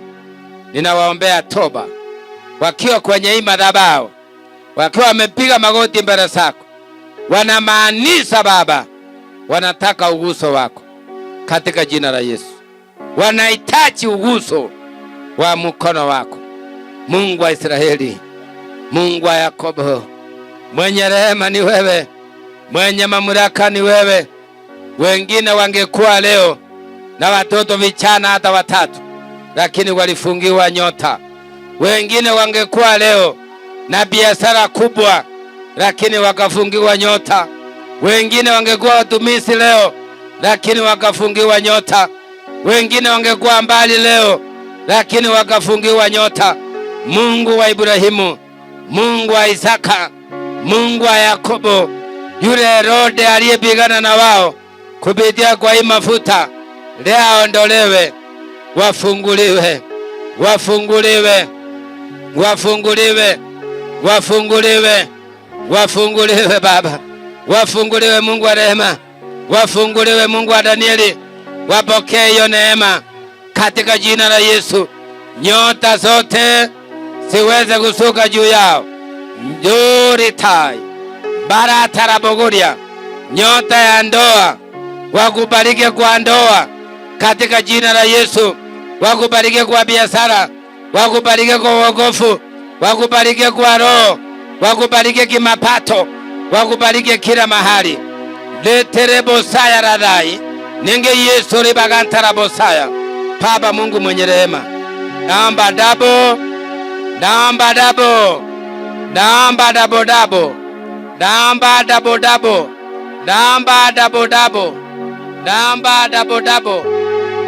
ninawaombea toba, wakiwa kwenye hii madhabahu, wakiwa wamepiga magoti mbele zako, wanamaanisha Baba, wanataka uguso wako katika jina la Yesu. Wanahitaji uguso wa mkono wako, Mungu wa Israeli, Mungu wa Yakobo. Mwenye rehema ni wewe, mwenye mamlaka ni wewe. Wengine wangekuwa leo na watoto vichana hata 3, lakini walifungiwa nyota. Wengine wangekuwa leo na biashara kubwa, lakini wakafungiwa nyota. Wengine wangekuwa watumishi leo, lakini wakafungiwa nyota. Wengine wangekuwa mbali leo, lakini wakafungiwa nyota. Mungu wa Ibrahimu, Mungu wa Isaka, Mungu wa Yakobo, yule Herode aliyepigana na wao kupitia kwa hii mafuta, leo aondolewe, wafunguliwe Baba, wafunguliwe Mungu wa rehema, wafunguliwe Mungu wa Danieli, wapokee hiyo neema katika jina la Yesu. Nyota zote siweze kusuka juu yao. Njuritai baratarabogoria, nyota ya ndoa wakubariki kwa ndoa katika jina la Yesu. Wakubariki kwa biashara, wakubariki kwa wokovu, wakubariki kwa roho, wakubariki kimapato, wakubariki kila mahali. Leterebosaya radai nenge Yesu ribagantarabosaya. Baba Mungu mwenye rehema, naomba Naomba double double. Naomba double double. Naomba double double.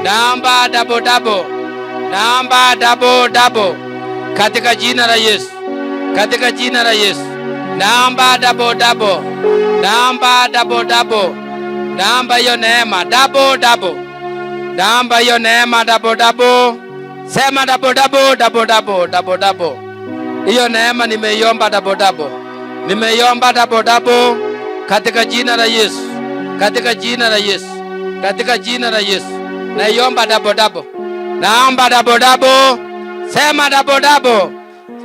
Naomba double double. Naomba double double. Katika jina la Yesu. Katika jina la Yesu. Naomba double double. Naomba double double. Naomba hiyo neema double double. Naomba hiyo neema double double. Sema double double, double double, double double. Hiyo neema nimeiomba double double. Nimeiomba double double katika jina la Yesu. Katika jina la Yesu. Katika jina la Yesu. Naiomba double double. Naomba double double. Sema double double.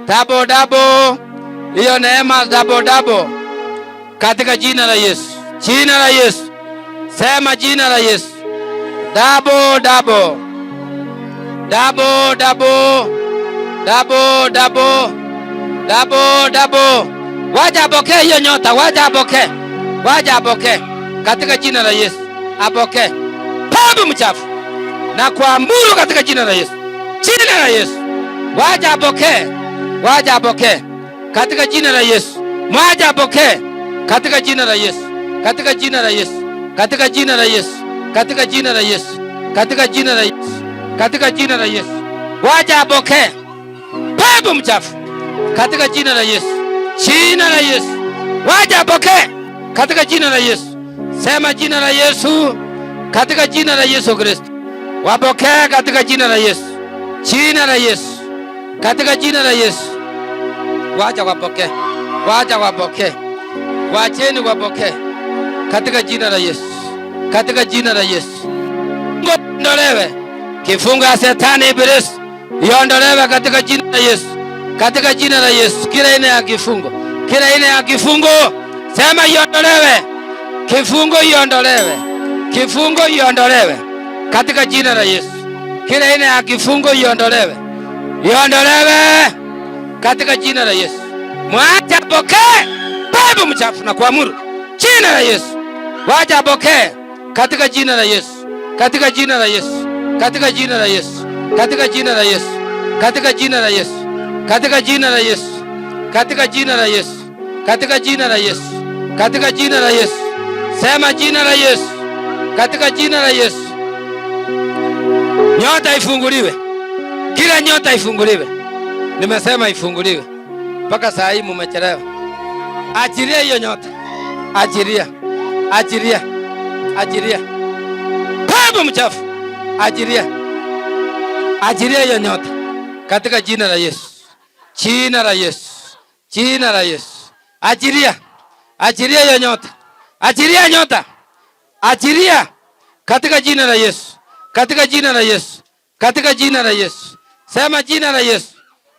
Double double. Hiyo neema double double. Katika jina la Yesu. Jina la Yesu. Sema jina la Yesu. Double double. Double double. Double double. Double double. Waja apokee hiyo nyota, waja apokee. Waja apokee. Katika jina la Yesu. Apokee. Pepo mchafu. Na kuamuru katika jina la Yesu. Jina la Yesu. Waja apokee. Waja apokee. Katika jina la Yesu. Waja apokee. Katika jina la Yesu. Katika jina la Yesu. Katika jina la Yesu. Katika jina la Yesu. Katika jina la Yesu. Katika jina la Yesu. Waja apokee. Pepo mchafu. Katika jina la Yesu. Jina la Yesu. Waja apokee. Katika jina la Yesu. Sema jina la Yesu. Katika jina la Yesu Kristo. Wapokee katika jina la Yesu. Jina la Yesu. Katika jina la Yesu. Wacha wapokee. Wacha wapokee. Wacheni wapokee. Katika jina la Yesu. Katika jina la Yesu. Ondolewe. Kifungo ya Shetani Ibilisi. Iondolewe katika jina la Yesu. Katika jina la Yesu. Kila aina ya kifungo. Kila aina ya kifungo. Sema iondolewe. Kifungo iondolewe. Kifungo iondolewe. Katika jina la Yesu. Kila aina ya kifungo iondolewe. Iondolewe. Katika jina la Yesu. Mwacha apokee. Pepo mchafu na kuamuru. Jina la Yesu. Wacha apokee. Katika jina la Yesu. Katika jina la Yesu. Katika jina la Yesu. Katika jina la Yesu. Katika jina la Yesu. Katika jina la Yesu. Katika jina la Yesu. Katika jina la Yesu. Katika jina la Yesu. Sema jina la Yesu. Katika jina la Yesu. Nyota ifunguliwe. Kila nyota ifunguliwe. Nimesema ifunguliwe. Mpaka saa hii mmechelewa. Achilia hiyo nyota. Achilia. Achilia. Achilia. Pepo mchafu. Achilia. Achilia hiyo nyota. Katika jina la Yesu. Jina la Yesu. Jina la Yesu. Achilia. Achilia hiyo nyota. Achilia nyota. Achilia. Katika jina la Yesu. Katika jina la Yesu. Katika jina la Yesu. Sema jina la Yesu.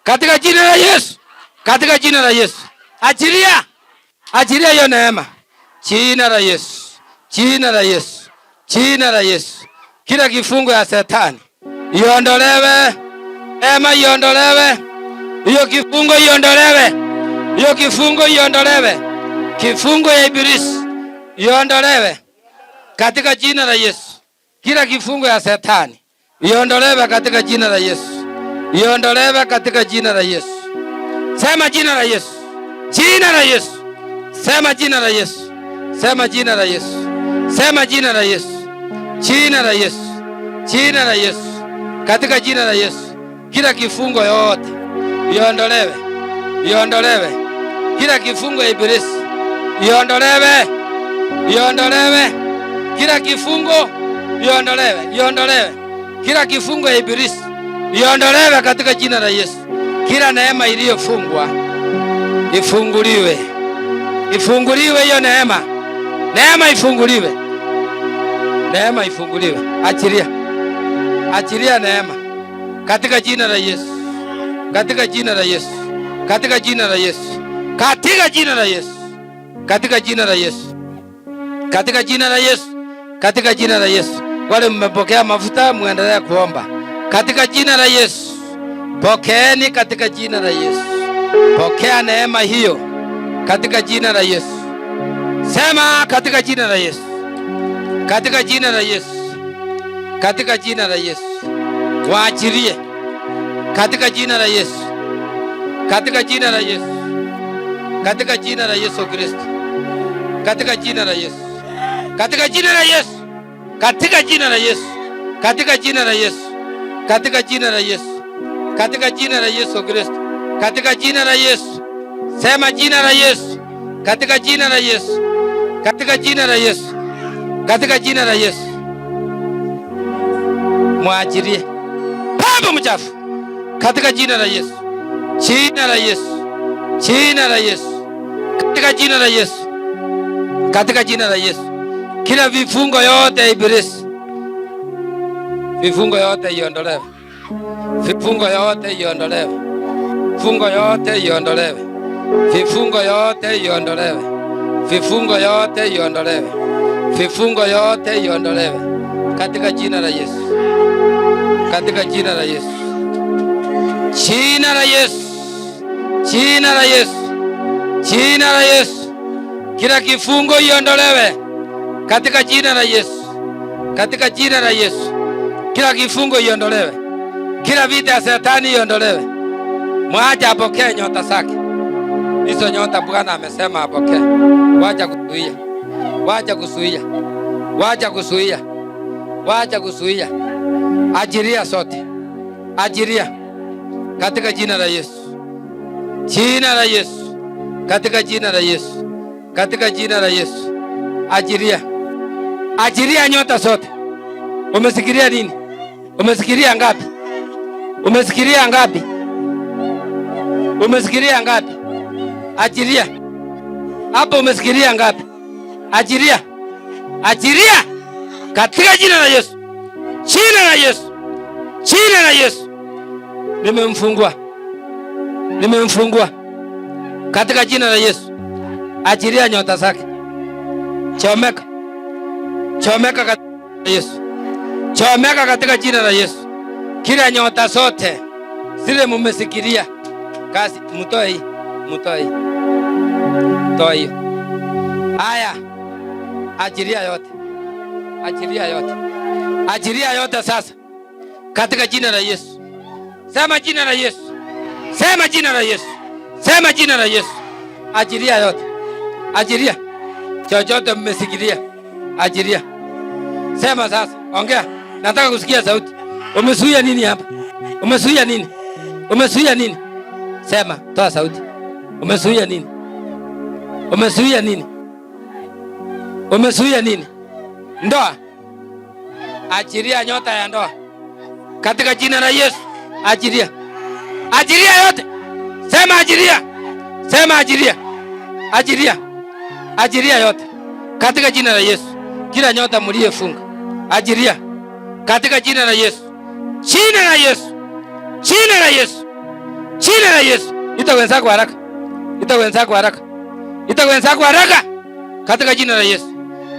Katika jina la Yesu. Katika jina la Yesu. Achilia. Achilia hiyo neema. Jina la Yesu. Jina la Yesu. Jina la Yesu. Kila kifungo ya Shetani iondolewe. Neema iondolewe. Hiyo kifungo iondolewe. Hiyo kifungo iondolewe. Kifungo ya Ibilisi iondolewe. Katika jina la Yesu. Kila kifungo ya Shetani iondolewe katika jina la Yesu. Iondolewe katika jina la Yesu. Sema jina la Yesu. Jina la Yesu. Sema jina la Yesu. Sema jina la Yesu. Sema jina la Yesu. Jina la Yesu. Jina la Yesu. Katika jina la Yesu. Kila kifungo yote iondolewe. Iondolewe. Kila kifungo ya Ibilisi iondolewe. Iondolewe. Kila kifungo iondolewe. Iondolewe. Kila kifungo ya Ibilisi iondolewe katika jina la Yesu. Kila neema iliyofungwa ifunguliwe. Ifunguliwe hiyo neema. Neema ifunguliwe. Neema ifunguliwe. Achilia. Achilia neema. Katika jina la Yesu. Katika jina la Yesu. Katika jina la Yesu. Katika jina la Yesu. Katika jina la Yesu. Katika jina la Yesu. Katika jina la Yesu. Wale mmepokea mafuta muendelee kuomba. Katika jina la Yesu. Pokeeni katika jina la Yesu. Pokea neema hiyo katika jina la Yesu. Sema katika jina la Yesu. Katika jina la Yesu. Katika jina la Yesu. Waachilie katika jina la Yesu. Katika jina la Yesu. Katika jina la Yesu Kristo. katika jina la Yesu, katika jina la Yesu, katika jina la Yesu, katika jina la Yesu, katika jina la Yesu, katika jina la Yesu Kristo, katika jina la Yesu. Sema jina la Yesu, katika jina la Yesu, katika jina la Yesu, katika jina la Yesu. Mwachilie pepo mchafu katika jina la Yesu, jina la Yesu, jina la Yesu, katika jina la Yesu, katika jina la Yesu. Kila vifungo yote ya ibilisi, vifungo yote iondolewe, vifungo yote iondolewe, vifungo yote iondolewe, vifungo yote iondolewe, vifungo yote iondolewe, vifungo yote iondolewe katika jina la Yesu, katika jina la Yesu, jina la Yesu, jina la Yesu, jina la Yesu. Kila kifungo iondolewe katika jina la Yesu, katika jina la Yesu. Kila kifungo iondolewe, kila vita ya Shetani iondolewe. Mwache apokee nyota zake. Hizo nyota Bwana amesema apokee. Wacha kuzuia, wacha kuzuia, wacha kuzuia, wacha kuzuia. Ajiria sote, ajiria katika jina la Yesu, jina la Yesu, katika jina la Yesu, katika jina la Yesu. Ajiria, ajiria nyota zote. Umesikiria nini? Umesikiria ngapi? Umesikiria ngapi? Umesikiria ngapi? Ajiria hapo. Umesikiria ngapi? Ajiria, ajiria katika jina la Yesu, jina la Yesu, jina la Yesu. Nimemfungua, nimemfungua katika jina la Yesu. Ajiria nyota zake. Chomeka, chomeka katika Yesu, chomeka katika jina la Yesu. Kila nyota zote zile mumesikiria kasi, mtoe hii, mtoe hii, toa hiyo. Haya, ajiria yote, ajiria yote, ajiria yote sasa katika jina la Yesu. Sema jina la Yesu, sema jina la Yesu, sema jina la Yesu. Ajiria yote, ajiria chochote mmesikiria, ajiria. Sema sasa, ongea, nataka kusikia sauti. Umezuia nini hapa? Umezuia nini? Umezuia nini? Sema, toa sauti. Umezuia nini? Umezuia nini? Umezuia nini? Ndoa. Ajiria nyota ya ndoa katika jina la Yesu. Ajiria, ajiria yote. Sema ajiria, sema ajiria, ajiria, ajiria yote katika jina la Yesu. Kila nyota mliyefunga, ajiria katika jina la Yesu, jina la Yesu, jina la Yesu, jina la Yesu. Ita wenzako haraka, ita wenzako haraka, ita wenzako haraka katika jina la Yesu,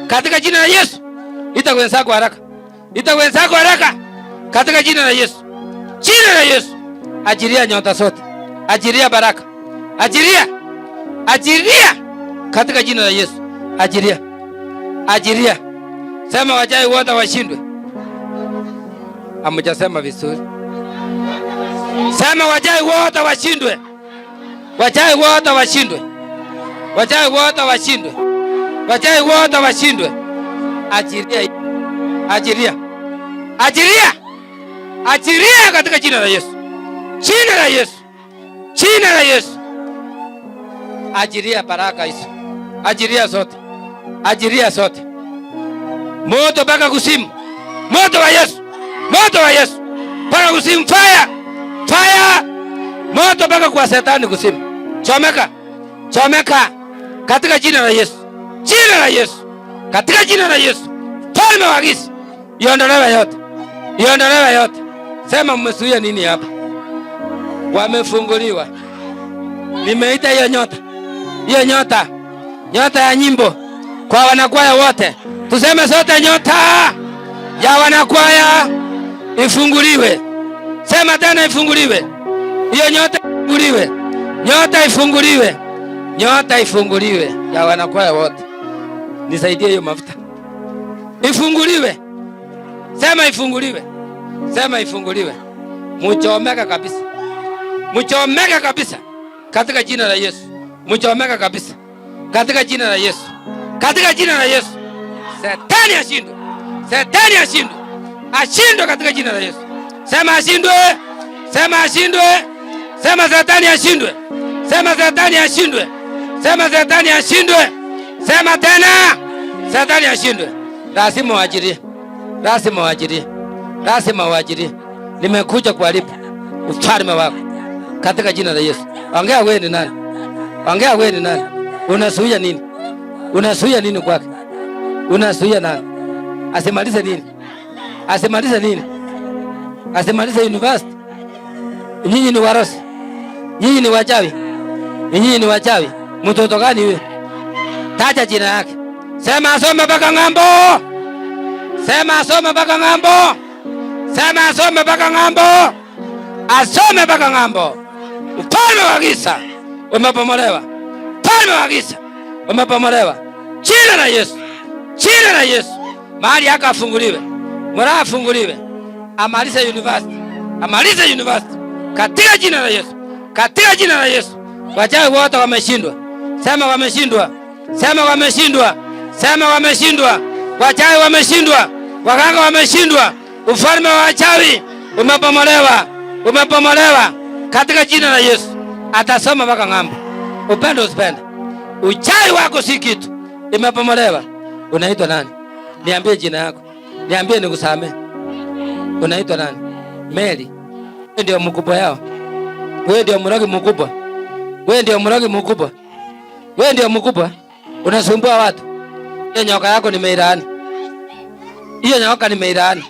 katika jina la Yesu. Ita wenzako haraka, ita wenzako haraka katika jina la Yesu, jina la Yesu. Ajiria nyota zote, ajiria baraka, ajiria, ajiria katika jina la Yesu. Ajiria, ajiria. Sema wachawi wote washindwe. Hamjasema vizuri. Sema wachawi wote washindwe, wachawi wote washindwe, wachawi wote washindwe, wachawi wote washindwe. Ajiria, ajiria, ajiria, ajiria katika jina la Yesu, jina la Yesu, jina la Yesu. Ajiria baraka hizo, ajiria zote, ajiria zote. Moto mpaka kuzimu, moto wa Yesu, moto wa Yesu mpaka kuzimu. Fire, fire, moto mpaka kwa Shetani kuzimu. Chomeka, chomeka katika jina la Yesu, jina la Yesu, katika jina la Yesu. Falme wa giza iondolewe yote, iondolewe yote. Sema mmezuia nini hapa? Wamefunguliwa. Nimeita hiyo nyota, hiyo nyota, nyota ya nyimbo kwa wanakwaya wote. Tuseme sote, nyota ya wanakwaya ifunguliwe. Sema tena, ifunguliwe. Hiyo nyota ifunguliwe, nyota ifunguliwe, nyota ifunguliwe ya wanakwaya wote. Nisaidie hiyo mafuta. Ifunguliwe. Sema ifunguliwe. Sema ifunguliwe. Mchomeka kabisa, mchomeka kabisa katika jina la Yesu. Mchomeka kabisa katika jina la Yesu, katika jina la Yesu. Shetani ashindwe, shetani ashindwe, ashindwe katika jina la Yesu. Sema ashindwe, sema ashindwe, sema shetani ashindwe, sema shetani ashindwe, sema shetani ashindwe, sema tena shetani ashindwe. Lazima waajirie, lazima waajirie, lazima waajirie. Nimekuja kuharibu ufalme wako katika jina la Yesu. Ongea wewe ni nani? Ongea wewe ni nani? Unasuia nini? Unasuia nini kwake? Unasuia nani? Asimalize nini? Asimalize nini? Asimalize university. Nyinyi ni warosi. Nyinyi ni wachawi. Nyinyi ni wachawi. Mtoto gani huyo? Taja jina yake. Sema asome mpaka ng'ambo. Sema asome mpaka ng'ambo. Sema asome mpaka ng'ambo. Asome mpaka ng'ambo. Ufalme wa giza umepomolewa. Ufalme wa giza umepomolewa. Jina la Yesu. Jina la Yesu. Mahali yako afunguliwe. Mwana afunguliwe. Amalize university. Amalize university. Katika jina la Yesu. Katika jina la Yesu. Wachawi wote wameshindwa. Sema wameshindwa. Sema wameshindwa. Sema wameshindwa. Wachawi wameshindwa. Waganga wameshindwa. Ufalme wa wachawi umepomolewa. Umepomolewa katika jina la Yesu. Atasoma mpaka ng'ambo. Upende usipende. Uchawi wako si kitu. Imepomolewa. Unaitwa nani? Niambie jina yako. Niambie nikusamee. Unaitwa nani? Mary. Wewe ndio mkubwa yao. Wewe ndio mrogi mkubwa. Wewe ndio mrogi mkubwa. Wewe ndio mkubwa. Unasumbua watu. Hiyo nyoka yako ni meirani. Hiyo nyoka ni meirani.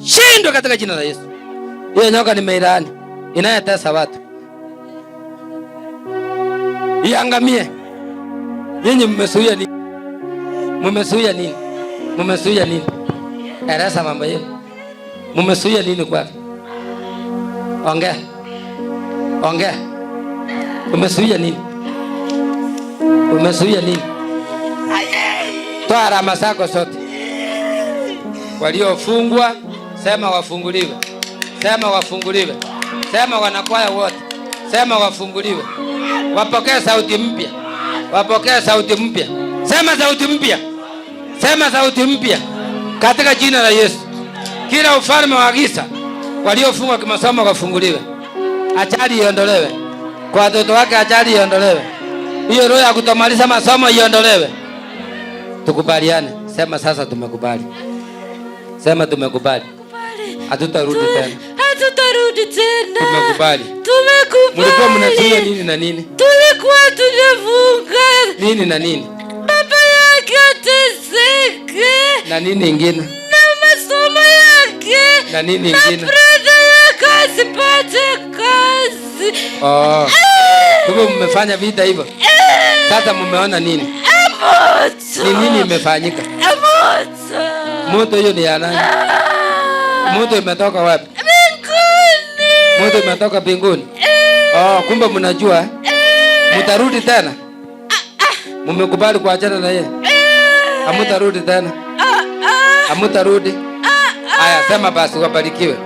Shindwe katika jina la Yesu. Hiyo nyoka ni meirani. Inayetesa watu. Iangamie. Nyinyi mmesuia nini? Mmesuia nini? Mmesuia nini? Eleza mambo yenu. Mmesuia nini kwake? Ongea. Ongea. Umesuia nini? Umesuia nini? Toa alama zako zote. Waliofungwa sema wafunguliwe. Sema wafunguliwe. Sema wanakwaya wote. Sema wafunguliwe. Wapokee sauti mpya. Wapokee sauti mpya. Sema sauti mpya. Sema sauti mpya. Katika jina la Yesu. Kila ufalme wa giza waliofungwa kimasomo wafunguliwe. Ajali iondolewe. Kwa watoto wake ajali iondolewe. Hiyo roho ya kutomaliza masomo iondolewe. Tukubaliane. Sema sasa tumekubali. Sema tumekubali. Hatutarudi tena. Hatutarudi tena. Tumekubali. Tumekubali. Mlikuwa mnazuia nini na nini? Tulikuwa tunafunga. Nini na nini? Baba yake ateseke. Na nini ingine? Na masomo yake. Na nini ingine? Na brother yake asipate kazi. Oh. Kumbe mmefanya vita hivyo. Sasa mmeona nini? Moto. Ni nini imefanyika? Moto. Moto hiyo ni ya nani? Moto imetoka wapi? Mbinguni. Moto imetoka mbinguni. Oh, kumbe mnajua. Mtarudi tena? Mmekubali kuachana na yeye? Hamutarudi tena? Hamutarudi? Haya, sema basi wabarikiwe.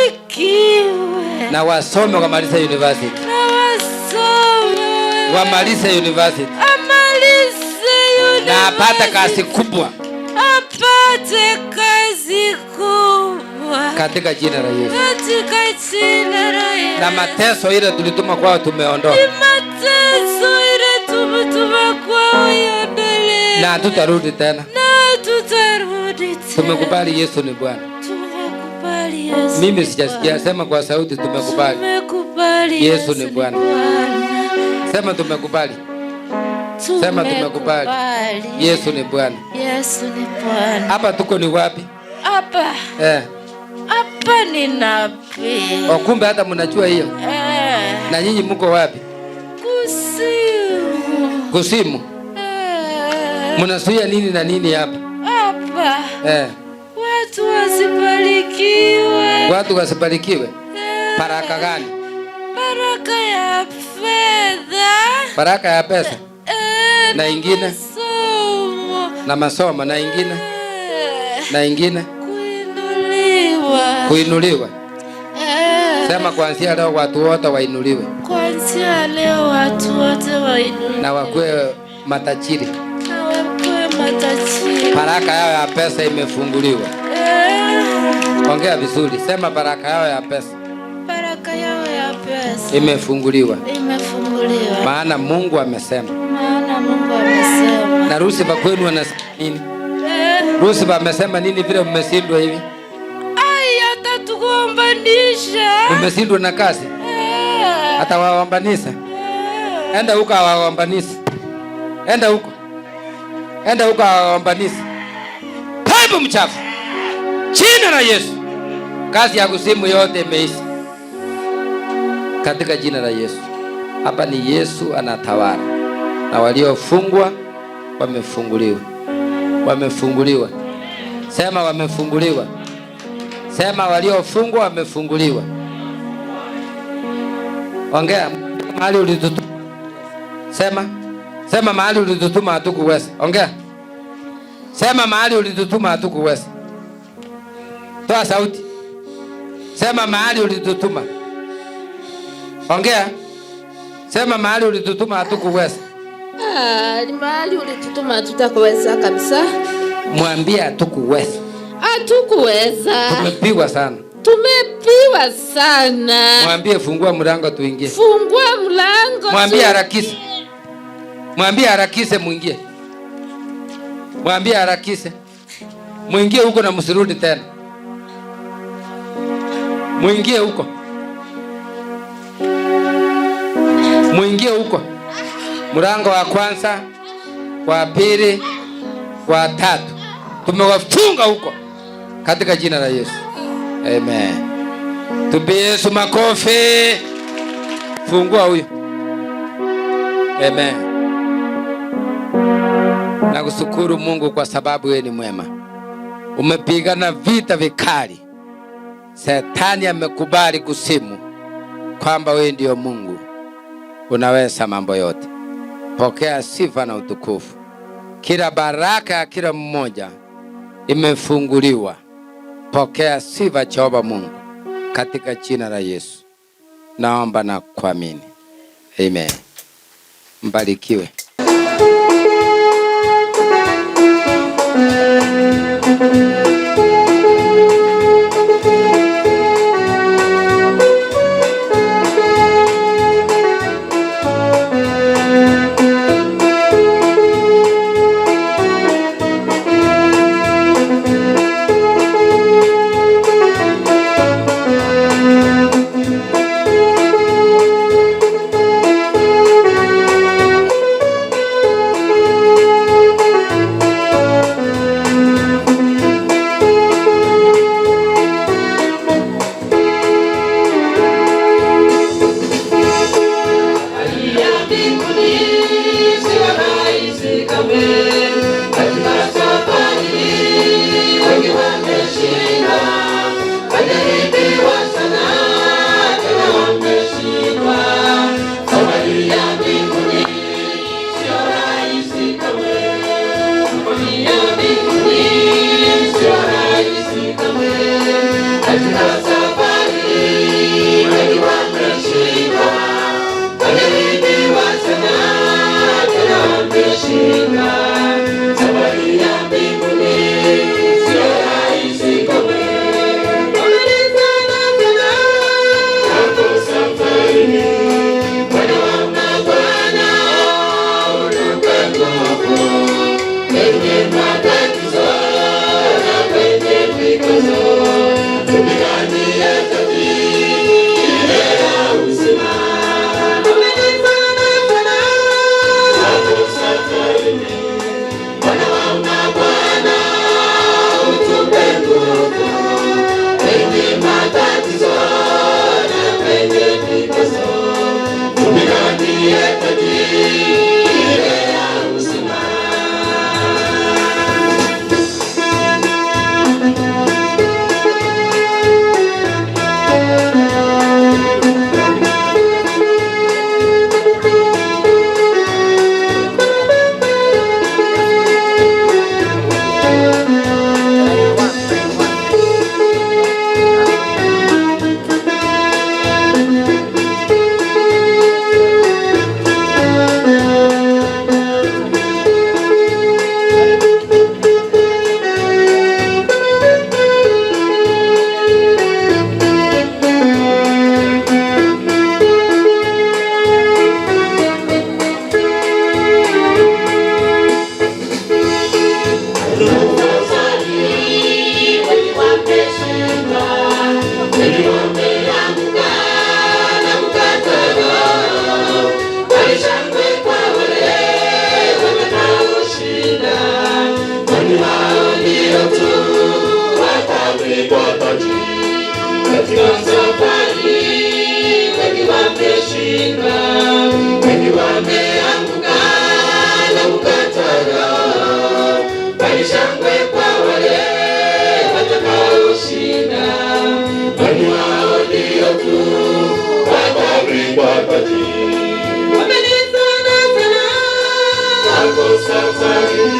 Wabarikiwe. Na wasome wamalize university. Na wasome. Wamalize university. Amalize university. Na apate kazi kubwa. Apate kazi kubwa. Katika jina la Yesu. Katika jina la Yesu. Na mateso ile tulituma kwao tumeondoa. Mateso ile tumetuma kwao iondolewe. Na tutarudi tena. Na tutarudi tena. Tumekubali Yesu ni Bwana. Tumekubali Yesu. Mimi sijasikia, sema kwa sauti tumekubali. Tumekubali Yesu ni Bwana. Sema tumekubali. Sema tumekubali. Yesu ni Bwana. Yesu ni Bwana. Hapa tuko ni wapi? Hapa. Hapa ni Napi. Kumbe hata mnajua hiyo. Na nyinyi mko wapi? Kusimu. Kusimu. Mnasuia nini na nini hapa? Hapa. Watu wasibarikiwe. Watu wasibarikiwe. Baraka gani? Baraka ya fedha. Baraka ya pesa. Na ingine? Masomo. Na masomo na ingine? Na ingine? Kuinuliwa. Kuinuliwa. Sema kuanzia leo watu wote wainuliwe. Kuanzia leo watu wote wainuliwe. Na wakue matajiri. Na wakuwe matajiri. Baraka yao ya pesa imefunguliwa. Ongea vizuri. Sema baraka yao ya pesa. Baraka yao ya pesa imefunguliwa. Imefunguliwa. Maana Mungu amesema. Maana Mungu amesema. Na Lucifer kwenu anasema nini? Lucifer amesema nini vile mmeshindwa hivi? Ai, atatukombanisha. Mmeshindwa na kazi? Atawaombanisha. Enda huko awaombanisha. Enda huko. Enda huko awaombanisha. Pepo mchafu. Jina la Yesu. Kazi ya kuzimu yote imeisha. Katika jina la Yesu. Hapa ni Yesu anatawala. Na waliofungwa wamefunguliwa. Wamefunguliwa. Sema wamefunguliwa. Sema waliofungwa wamefunguliwa. Ongea mahali ulitutuma. Sema mahali ulitutuma hatukuweza. Ongea. Sema mahali ulitutuma hatukuweza. Toa sauti. Sema mahali ulitutuma. Ongea. Sema mahali ulitutuma hatukuweza. Mahali ulitutuma hatutakuweza kabisa. Mwambie hatukuweza. Hatukuweza. Tumepigwa sana. Tumepigwa sana. Mwambie fungua mlango tuingie. Fungua mlango. Mwambie harakishe. Mwambie harakishe muingie. Mwambie harakishe. Muingie huko na msirudi tena. Muingie huko. Muingie huko. Mlango wa kwanza, wa pili, wa tatu. Tumewafunga huko. Katika jina la Yesu. Amen. Tupe Yesu makofi. Fungua huyo. Amen. Nakushukuru Mungu kwa sababu wewe ni mwema. Umepigana vita vikali. Shetani amekubali kusimu kwamba wewe ndio Mungu. Unaweza mambo yote. Pokea sifa na utukufu. Kila baraka ya kila mmoja imefunguliwa. Pokea sifa Jehova Mungu katika jina la Yesu. Naomba na kuamini. Amen. Mbarikiwe. taji. Katika safari wengi wameshindwa, wengi wameanguka na kukata roho, bali shangwe kwa wale watakaoshinda, bali wao ndio tu watavikwa taji. Wamenisana sana hapo safari,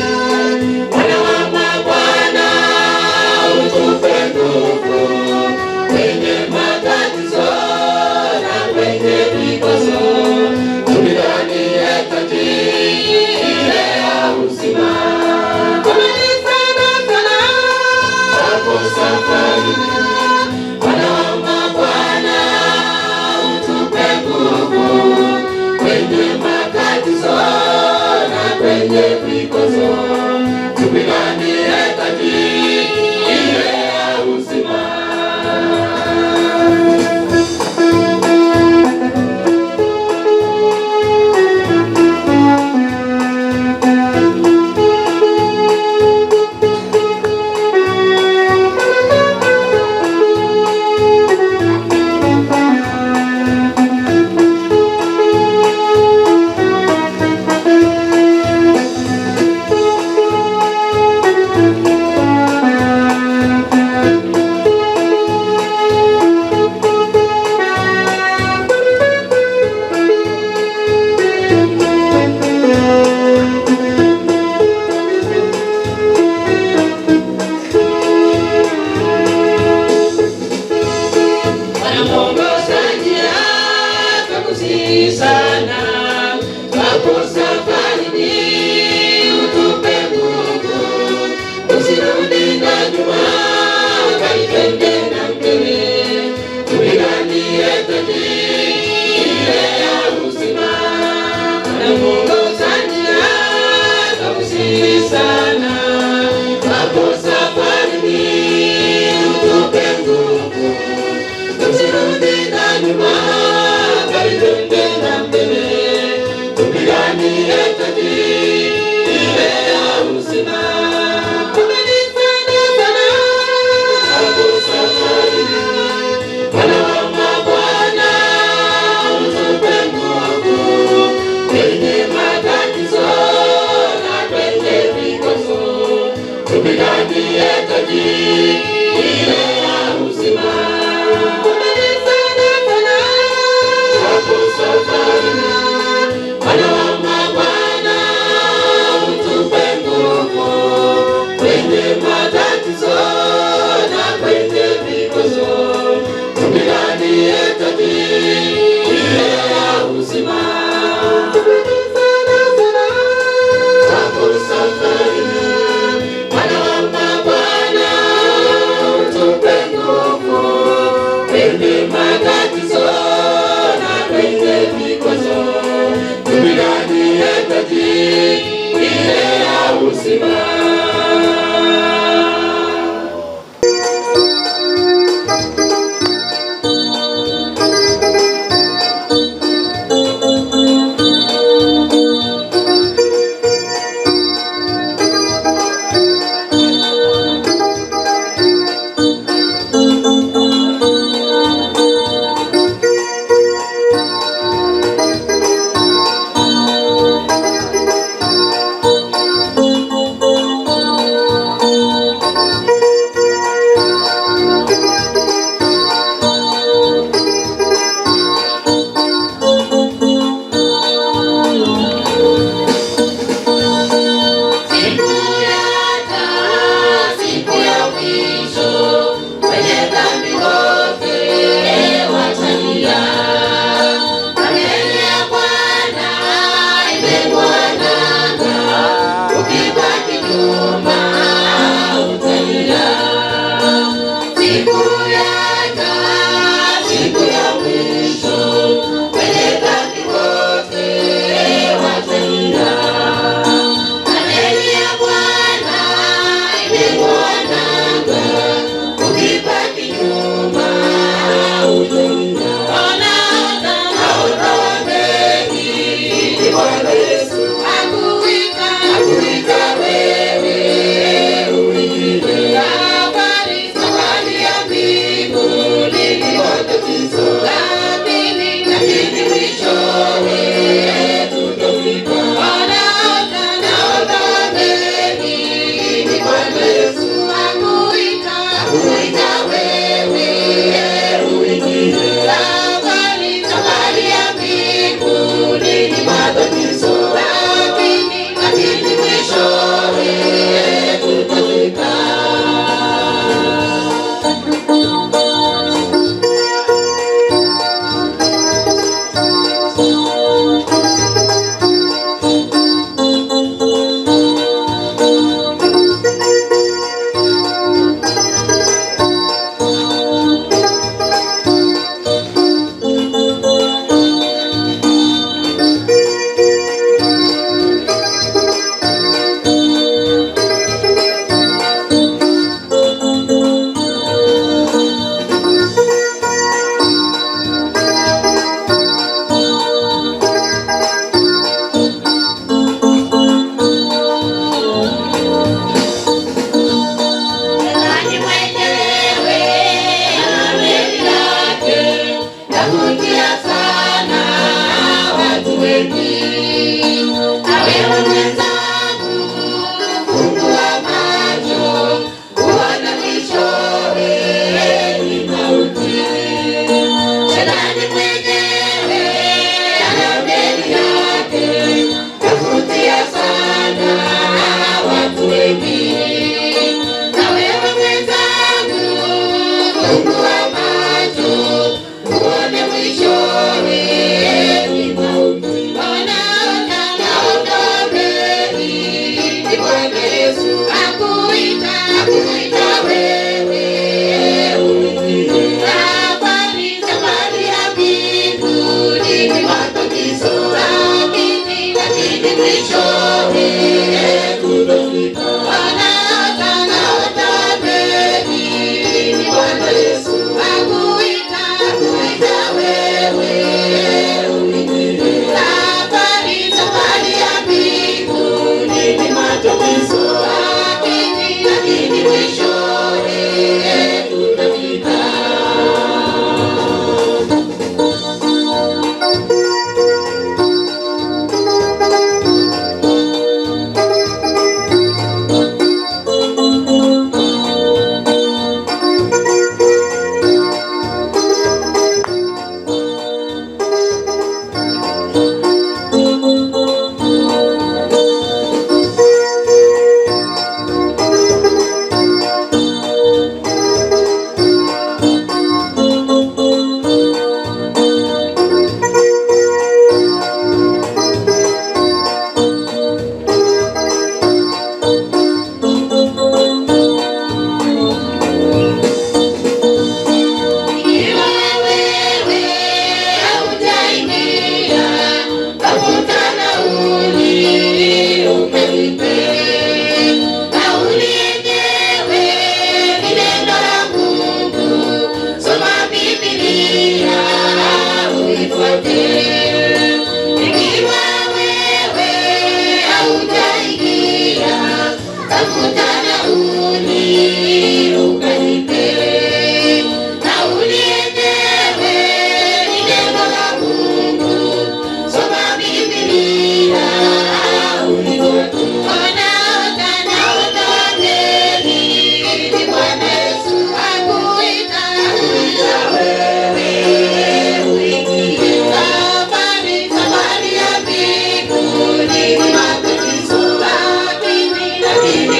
Bwana wa mabwana utupe nguvu kwenye matatizo na kwenye vikwazo, tulidhanie taji ile ya uzima. Wamenisana sana hapo safari, Bwana wa mabwana utupe nguvu kwenye matatizo na kwenye vikwazo, tupiganie taji ile ya uzima. Sana hapo safarini, utupe nguvu, usirudi na nyuma, bali twende na mbele, tupiganie taji ile ya uzima. Anamuongoza njia twakusihi sana hapo safarini, utupe nguvu, usirudi na nyuma, twende na mbele, tupiganie taji ile ya uzima. Wamenisana sana hapo safarini, Bwana wa mabwana utupe nguvu kwenye matatizo na kwenye vikwazo, tupiganie taji ile ya uzima. Bwana wa mabwana utupe nguvu kwenye matatizo na kwenye vikwazo, tupiganie taji ile ya uzima. Hapo safarini, Bwana wa mabwana utupe nguvu kwenye matatizo na kwenye vikwazo, tupiganie taji ile ya uzima.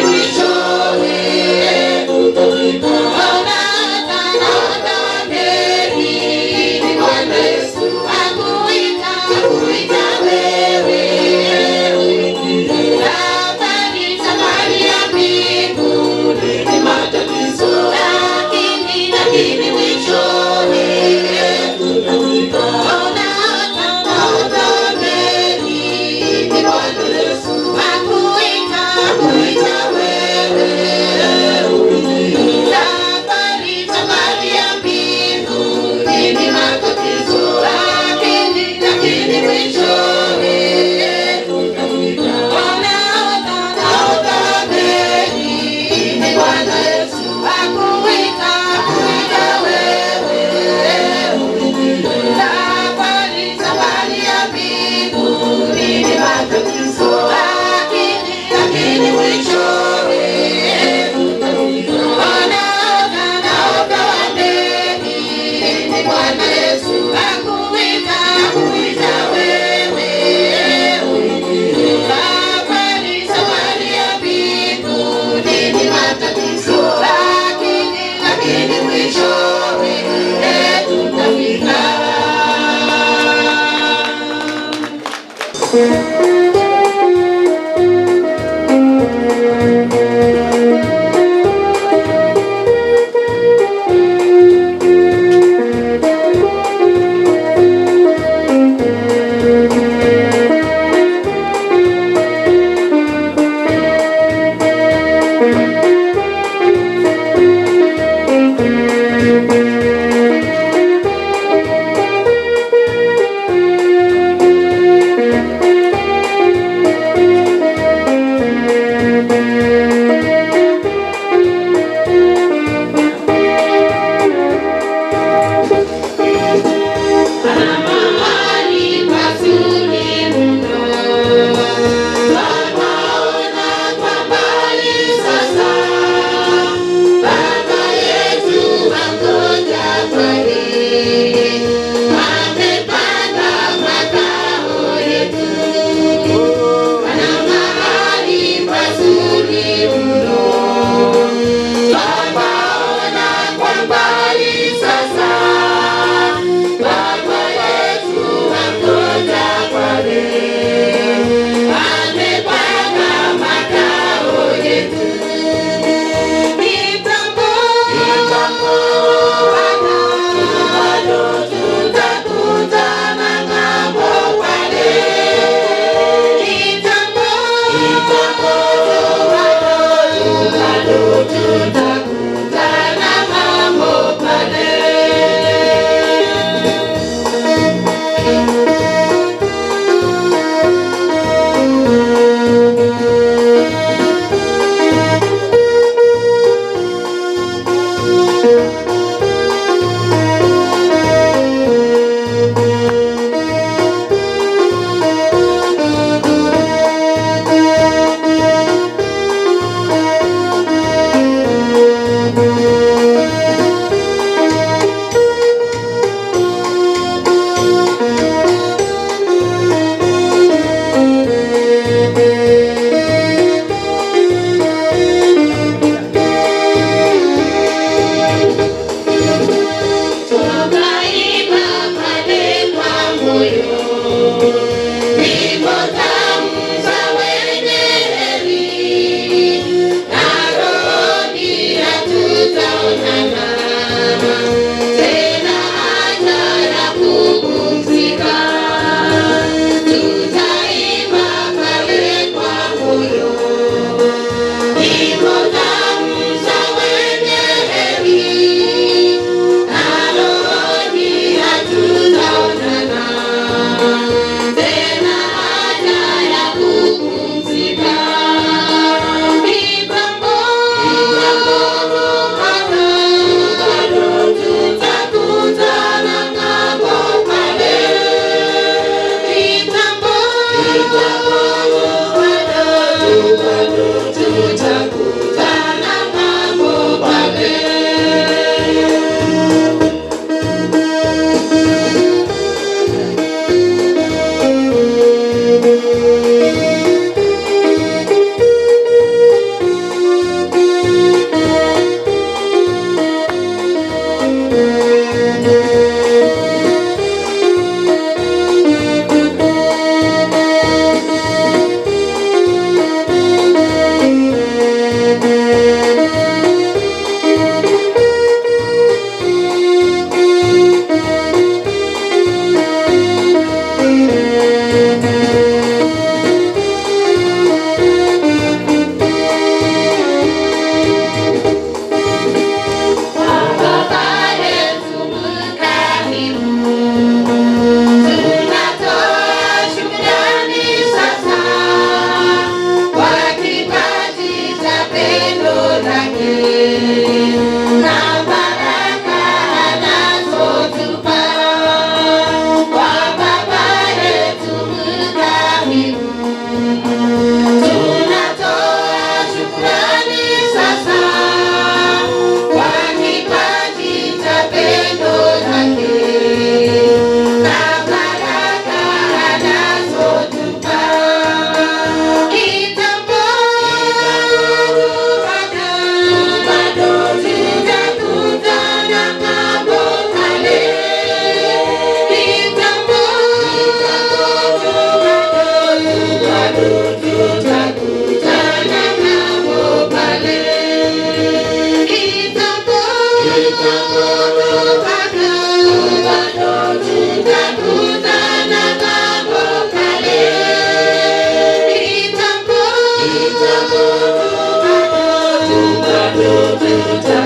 Mwisho Tutakutana